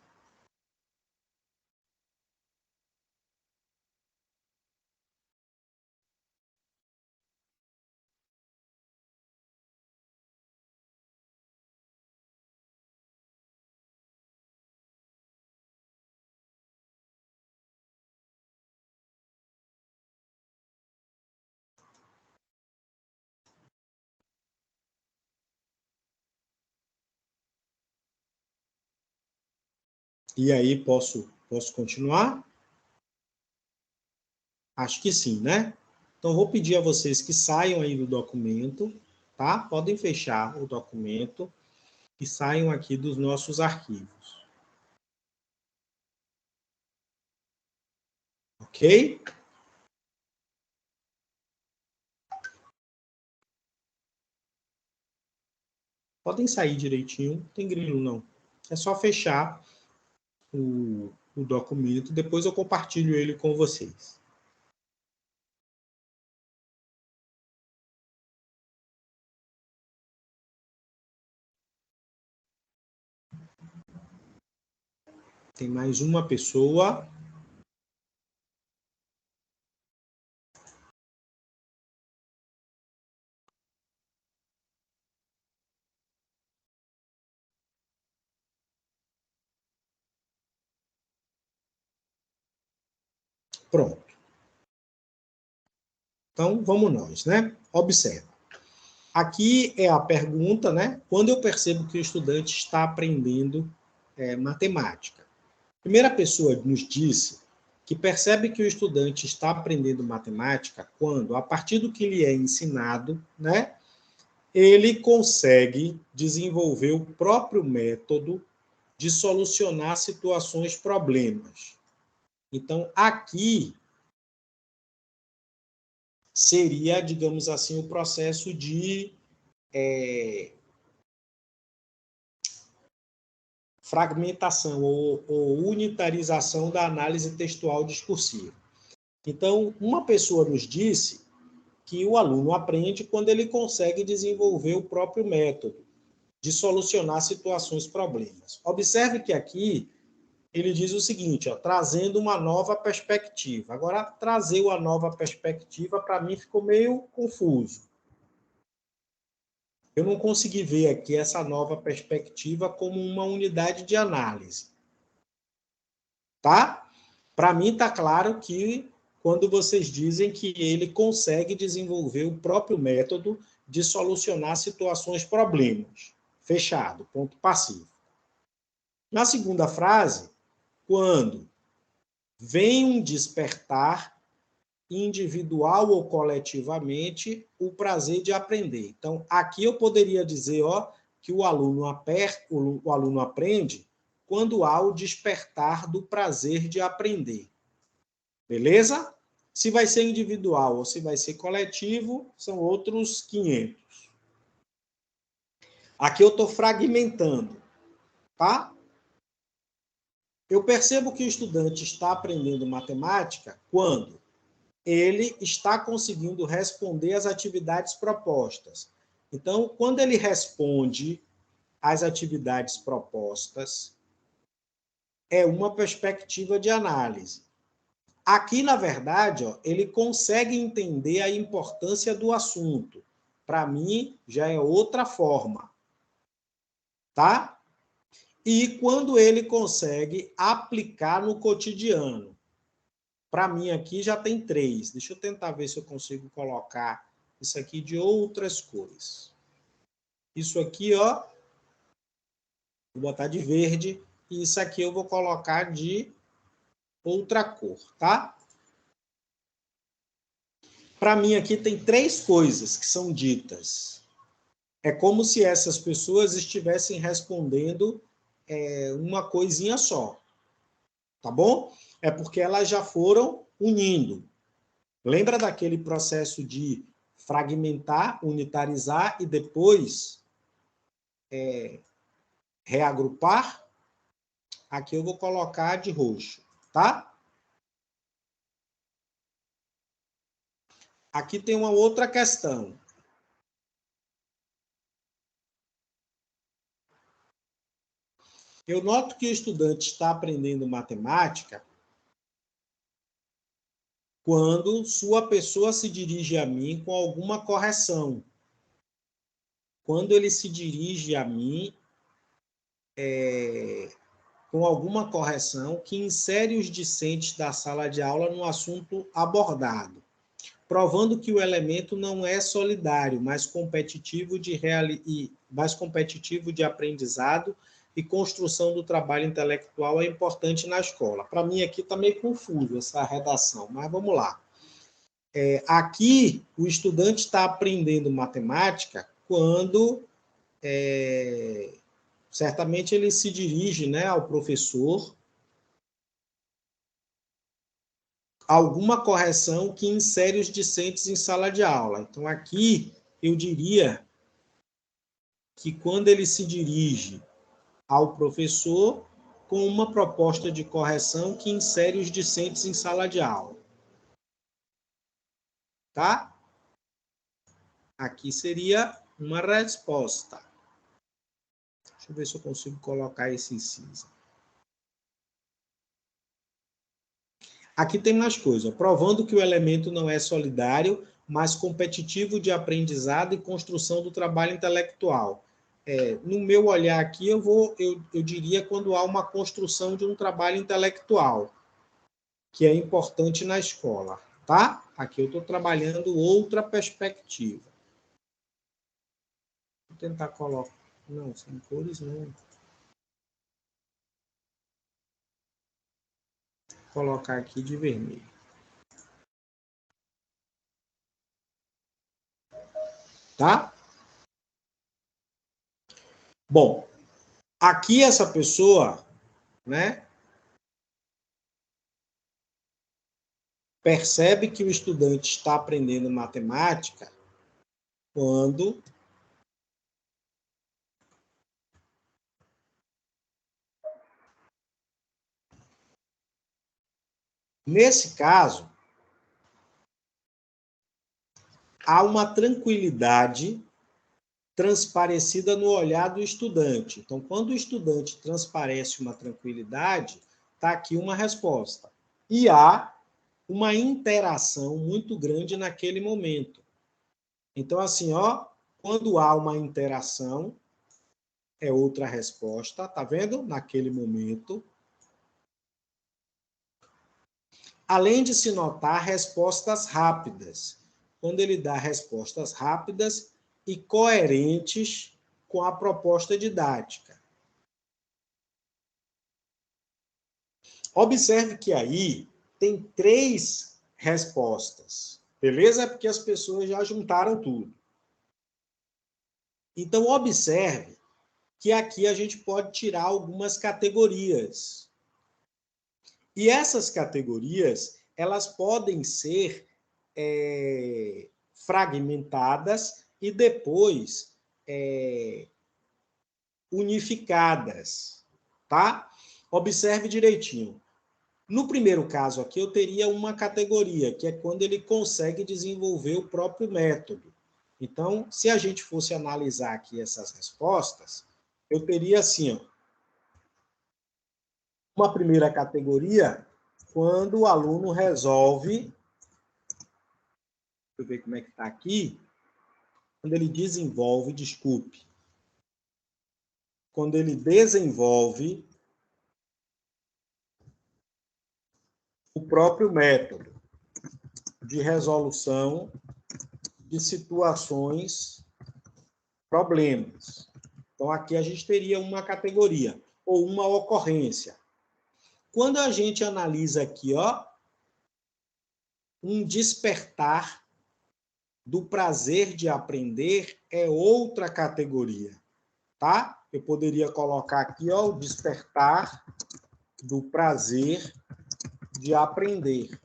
E aí, posso continuar? Acho que sim, né? Então, vou pedir a vocês que saiam aí do documento, tá? Podem fechar o documento e saiam aqui dos nossos arquivos. Ok? Podem sair direitinho, não tem grilo não. É só fechar o documento, depois eu compartilho ele com vocês. Tem mais uma pessoa. Pronto. Então, vamos nós, né? Observa. Aqui é a pergunta, né? Quando eu percebo que o estudante está aprendendo matemática? A primeira pessoa nos disse que percebe que o estudante está aprendendo matemática quando, a partir do que lhe é ensinado, né, ele consegue desenvolver o próprio método de solucionar situações, problemas. Então, aqui seria, digamos assim, o processo de fragmentação ou unitarização da análise textual discursiva. Então, uma pessoa nos disse que o aluno aprende quando ele consegue desenvolver o próprio método de solucionar situações, problemas. Observe que aqui ele diz o seguinte, ó, trazendo uma nova perspectiva. Agora, trazer uma nova perspectiva, para mim, ficou meio confuso. Eu não consegui ver aqui essa nova perspectiva como uma unidade de análise. Tá? Para mim, está claro que quando vocês dizem que ele consegue desenvolver o próprio método de solucionar situações, problemas. Fechado, ponto passivo. Na segunda frase, quando vem um despertar individual ou coletivamente o prazer de aprender. Então, aqui eu poderia dizer, ó, que o aluno aprende quando há o despertar do prazer de aprender. Beleza? Se vai ser individual ou se vai ser coletivo, são outros 500. Aqui eu estou fragmentando, tá? Eu percebo que o estudante está aprendendo matemática quando ele está conseguindo responder às atividades propostas. Então, quando ele responde às atividades propostas, é uma perspectiva de análise. Aqui, na verdade, ó, ele consegue entender a importância do assunto. Para mim, já é outra forma. Tá? E quando ele consegue aplicar no cotidiano. Para mim, aqui já tem 3. Deixa eu tentar ver se eu consigo colocar isso aqui de outras cores. Isso aqui, ó, vou botar de verde. E isso aqui eu vou colocar de outra cor, tá? Para mim, aqui tem 3 coisas que são ditas. É como se essas pessoas estivessem respondendo uma coisinha só. Tá bom? É porque elas já foram unindo. Lembra daquele processo de fragmentar, unitarizar e depois reagrupar? Aqui eu vou colocar de roxo, tá? Aqui tem uma outra questão. Eu noto que o estudante está aprendendo matemática quando sua pessoa se dirige a mim com alguma correção. Quando ele se dirige a mim com alguma correção que insere os discentes da sala de aula no assunto abordado, provando que o elemento não é solidário, mas competitivo de aprendizado e construção do trabalho intelectual é importante na escola. Para mim, aqui está meio confuso essa redação, mas vamos lá. Aqui, o estudante está aprendendo matemática quando, certamente, ele se dirige, né, ao professor, alguma correção que insere os discentes em sala de aula. Então, aqui, eu diria que quando ele se dirige ao professor com uma proposta de correção que insere os discentes em sala de aula. Tá? Aqui seria uma resposta. Deixa eu ver se eu consigo colocar esse cinza. Aqui tem mais coisa. Provando que o elemento não é solidário, mas competitivo de aprendizado e construção do trabalho intelectual. No meu olhar aqui, eu diria quando há uma construção de um trabalho intelectual, que é importante na escola, tá? Aqui eu estou trabalhando outra perspectiva. Vou tentar colocar... Não, são cores não. Vou colocar aqui de vermelho. Tá? Bom, aqui essa pessoa, né, percebe que o estudante está aprendendo matemática quando nesse caso há uma tranquilidade transparecida no olhar do estudante. Então, quando o estudante transparece uma tranquilidade, está aqui uma resposta. E há uma interação muito grande naquele momento. Então, assim, ó, quando há uma interação, é outra resposta, tá vendo? Naquele momento. Além de se notar respostas rápidas. Quando ele dá respostas rápidas e coerentes com a proposta didática. Observe que aí tem 3 respostas, beleza? Porque as pessoas já juntaram tudo. Então, observe que aqui a gente pode tirar algumas categorias. E essas categorias, elas podem ser fragmentadas e depois unificadas, tá? Observe direitinho. No primeiro caso aqui, eu teria uma categoria, que é quando ele consegue desenvolver o próprio método. Então, se a gente fosse analisar aqui essas respostas, eu teria assim, ó, uma primeira categoria, quando o aluno resolve, deixa eu ver como é que está aqui, quando ele desenvolve, desculpe, quando ele desenvolve o próprio método de resolução de situações, problemas. Então, aqui a gente teria uma categoria, ou uma ocorrência. Quando a gente analisa aqui, ó, um despertar do prazer de aprender é outra categoria, tá? Eu poderia colocar aqui, ó, o despertar do prazer de aprender.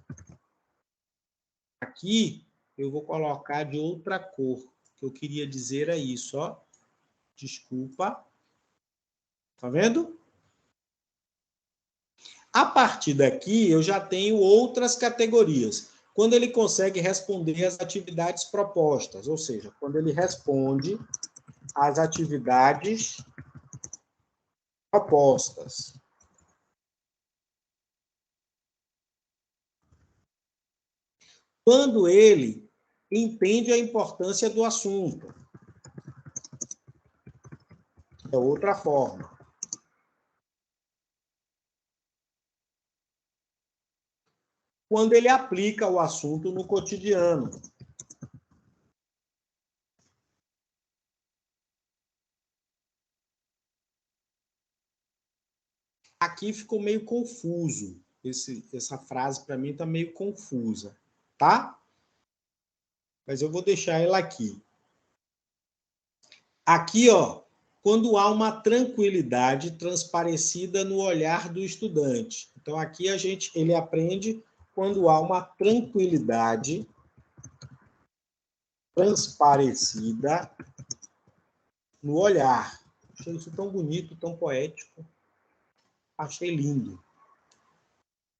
Aqui eu vou colocar de outra cor. O que eu queria dizer é isso, ó. Desculpa. Tá vendo? A partir daqui, eu já tenho outras categorias. Quando ele consegue responder às atividades propostas, ou seja, quando ele responde às atividades propostas. Quando ele entende a importância do assunto. É outra forma. Quando ele aplica o assunto no cotidiano. Aqui ficou meio confuso. Essa frase, para mim, está meio confusa. Tá? Mas eu vou deixar ela aqui. Aqui, ó, quando há uma tranquilidade transparecida no olhar do estudante. Então, aqui ele aprende quando há uma tranquilidade transparecida no olhar. Achei isso tão bonito, tão poético. Achei lindo.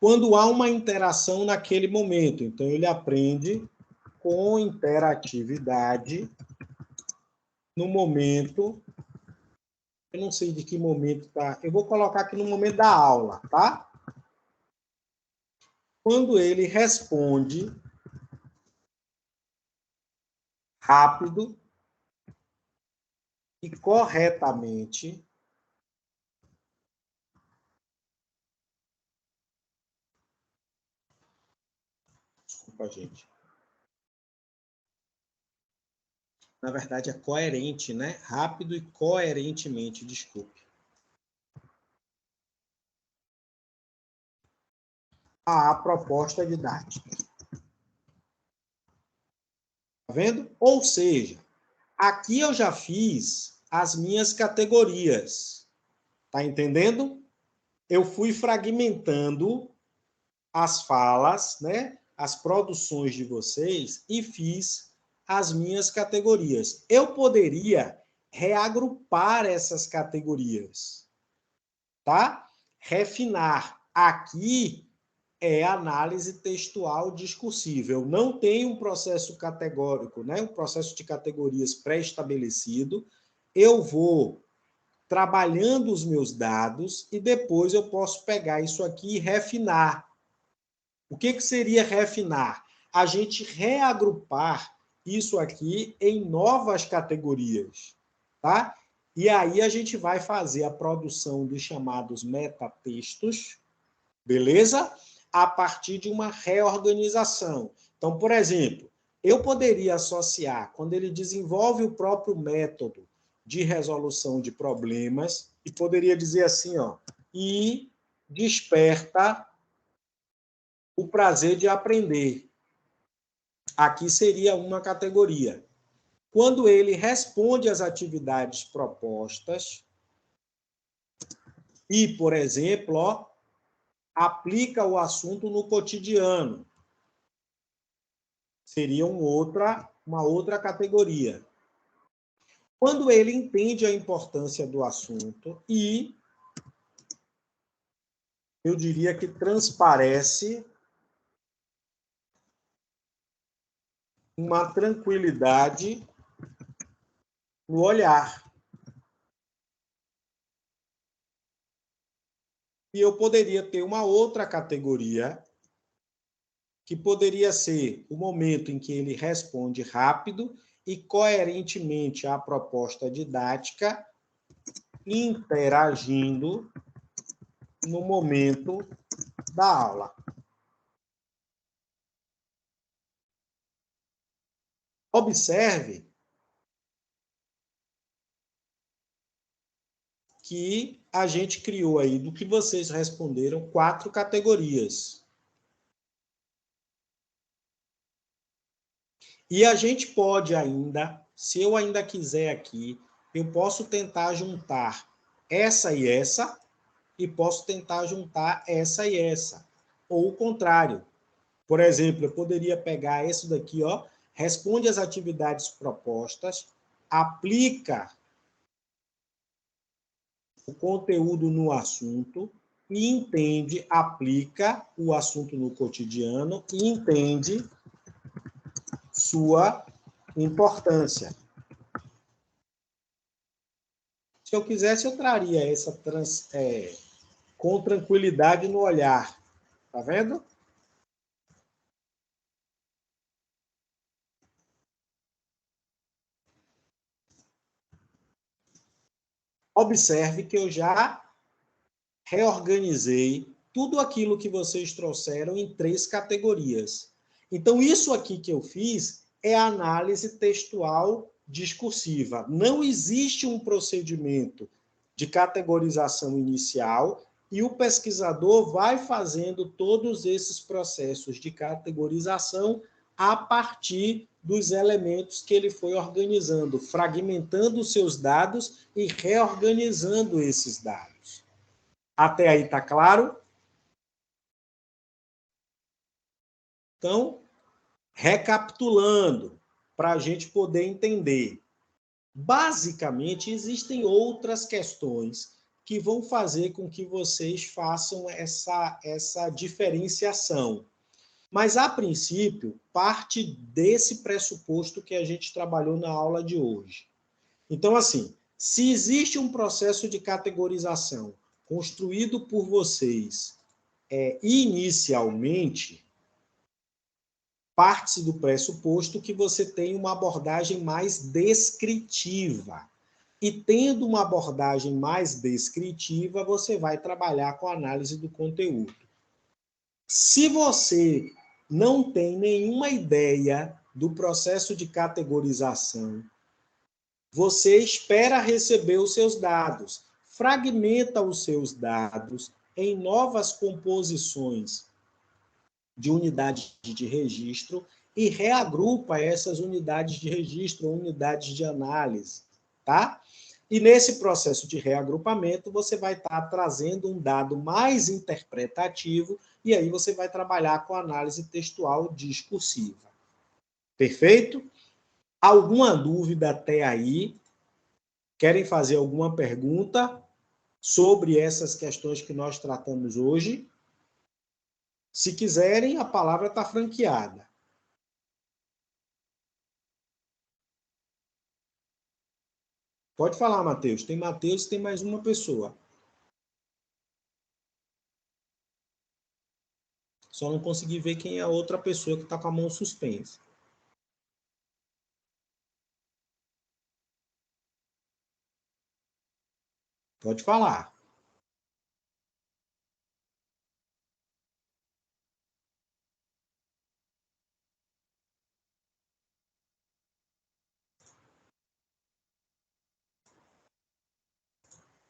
Quando há uma interação naquele momento. Então, ele aprende com interatividade no momento. Eu não sei de que momento tá. Eu vou colocar aqui no momento da aula, tá? Quando ele responde rápido e corretamente desculpa, gente. Na verdade, é coerente, né? Rápido e coerentemente, desculpe. A proposta didática. Tá vendo? Ou seja, aqui eu já fiz as minhas categorias. Tá entendendo? Eu fui fragmentando as falas, né? As produções de vocês e fiz as minhas categorias. Eu poderia reagrupar essas categorias, tá? Refinar. Aqui é análise textual discursiva. Eu não tenho um processo categórico, né? Um processo de categorias pré-estabelecido. Eu vou trabalhando os meus dados e depois eu posso pegar isso aqui e refinar. O que seria refinar? A gente reagrupar isso aqui em novas categorias, tá? E aí a gente vai fazer a produção dos chamados metatextos, beleza? A partir de uma reorganização. Então, por exemplo, eu poderia associar, quando ele desenvolve o próprio método de resolução de problemas, e poderia dizer assim, ó, e desperta o prazer de aprender. Aqui seria uma categoria. Quando ele responde às atividades propostas e, por exemplo, ó, aplica o assunto no cotidiano. Seria uma outra categoria. Quando ele entende a importância do assunto e, eu diria que transparece uma tranquilidade no olhar. E eu poderia ter uma outra categoria, que poderia ser o momento em que ele responde rápido e coerentemente à proposta didática, interagindo no momento da aula. Observe que a gente criou aí, do que vocês responderam, 4 categorias. E a gente pode ainda, se eu ainda quiser aqui, eu posso tentar juntar essa e essa, e posso tentar juntar essa e essa. Ou o contrário. Por exemplo, eu poderia pegar esse daqui, ó, responde às atividades propostas, aplica o conteúdo no assunto e entende, aplica o assunto no cotidiano e entende sua importância. Se eu quisesse, eu traria essa com tranquilidade no olhar. Tá vendo? Observe que eu já reorganizei tudo aquilo que vocês trouxeram em 3 categorias. Então, isso aqui que eu fiz é a análise textual discursiva. Não existe um procedimento de categorização inicial e o pesquisador vai fazendo todos esses processos de categorização a partir dos elementos que ele foi organizando, fragmentando os seus dados e reorganizando esses dados. Até aí está claro? Então, recapitulando, para a gente poder entender. Basicamente, existem outras questões que vão fazer com que vocês façam essa diferenciação. Mas, a princípio, parte desse pressuposto que a gente trabalhou na aula de hoje. Então, assim, se existe um processo de categorização construído por vocês inicialmente, parte-se do pressuposto que você tem uma abordagem mais descritiva. E tendo uma abordagem mais descritiva, você vai trabalhar com a análise do conteúdo. Se você não tem nenhuma ideia do processo de categorização, você espera receber os seus dados, fragmenta os seus dados em novas composições de unidades de registro e reagrupa essas unidades de registro, unidades de análise, tá? E nesse processo de reagrupamento, você vai estar trazendo um dado mais interpretativo e aí você vai trabalhar com a análise textual discursiva. Perfeito? Alguma dúvida até aí? Querem fazer alguma pergunta sobre essas questões que nós tratamos hoje? Se quiserem, a palavra está franqueada. Pode falar, Matheus. Tem Matheus e tem mais uma pessoa. Só não consegui ver quem é a outra pessoa que está com a mão suspensa. Pode falar.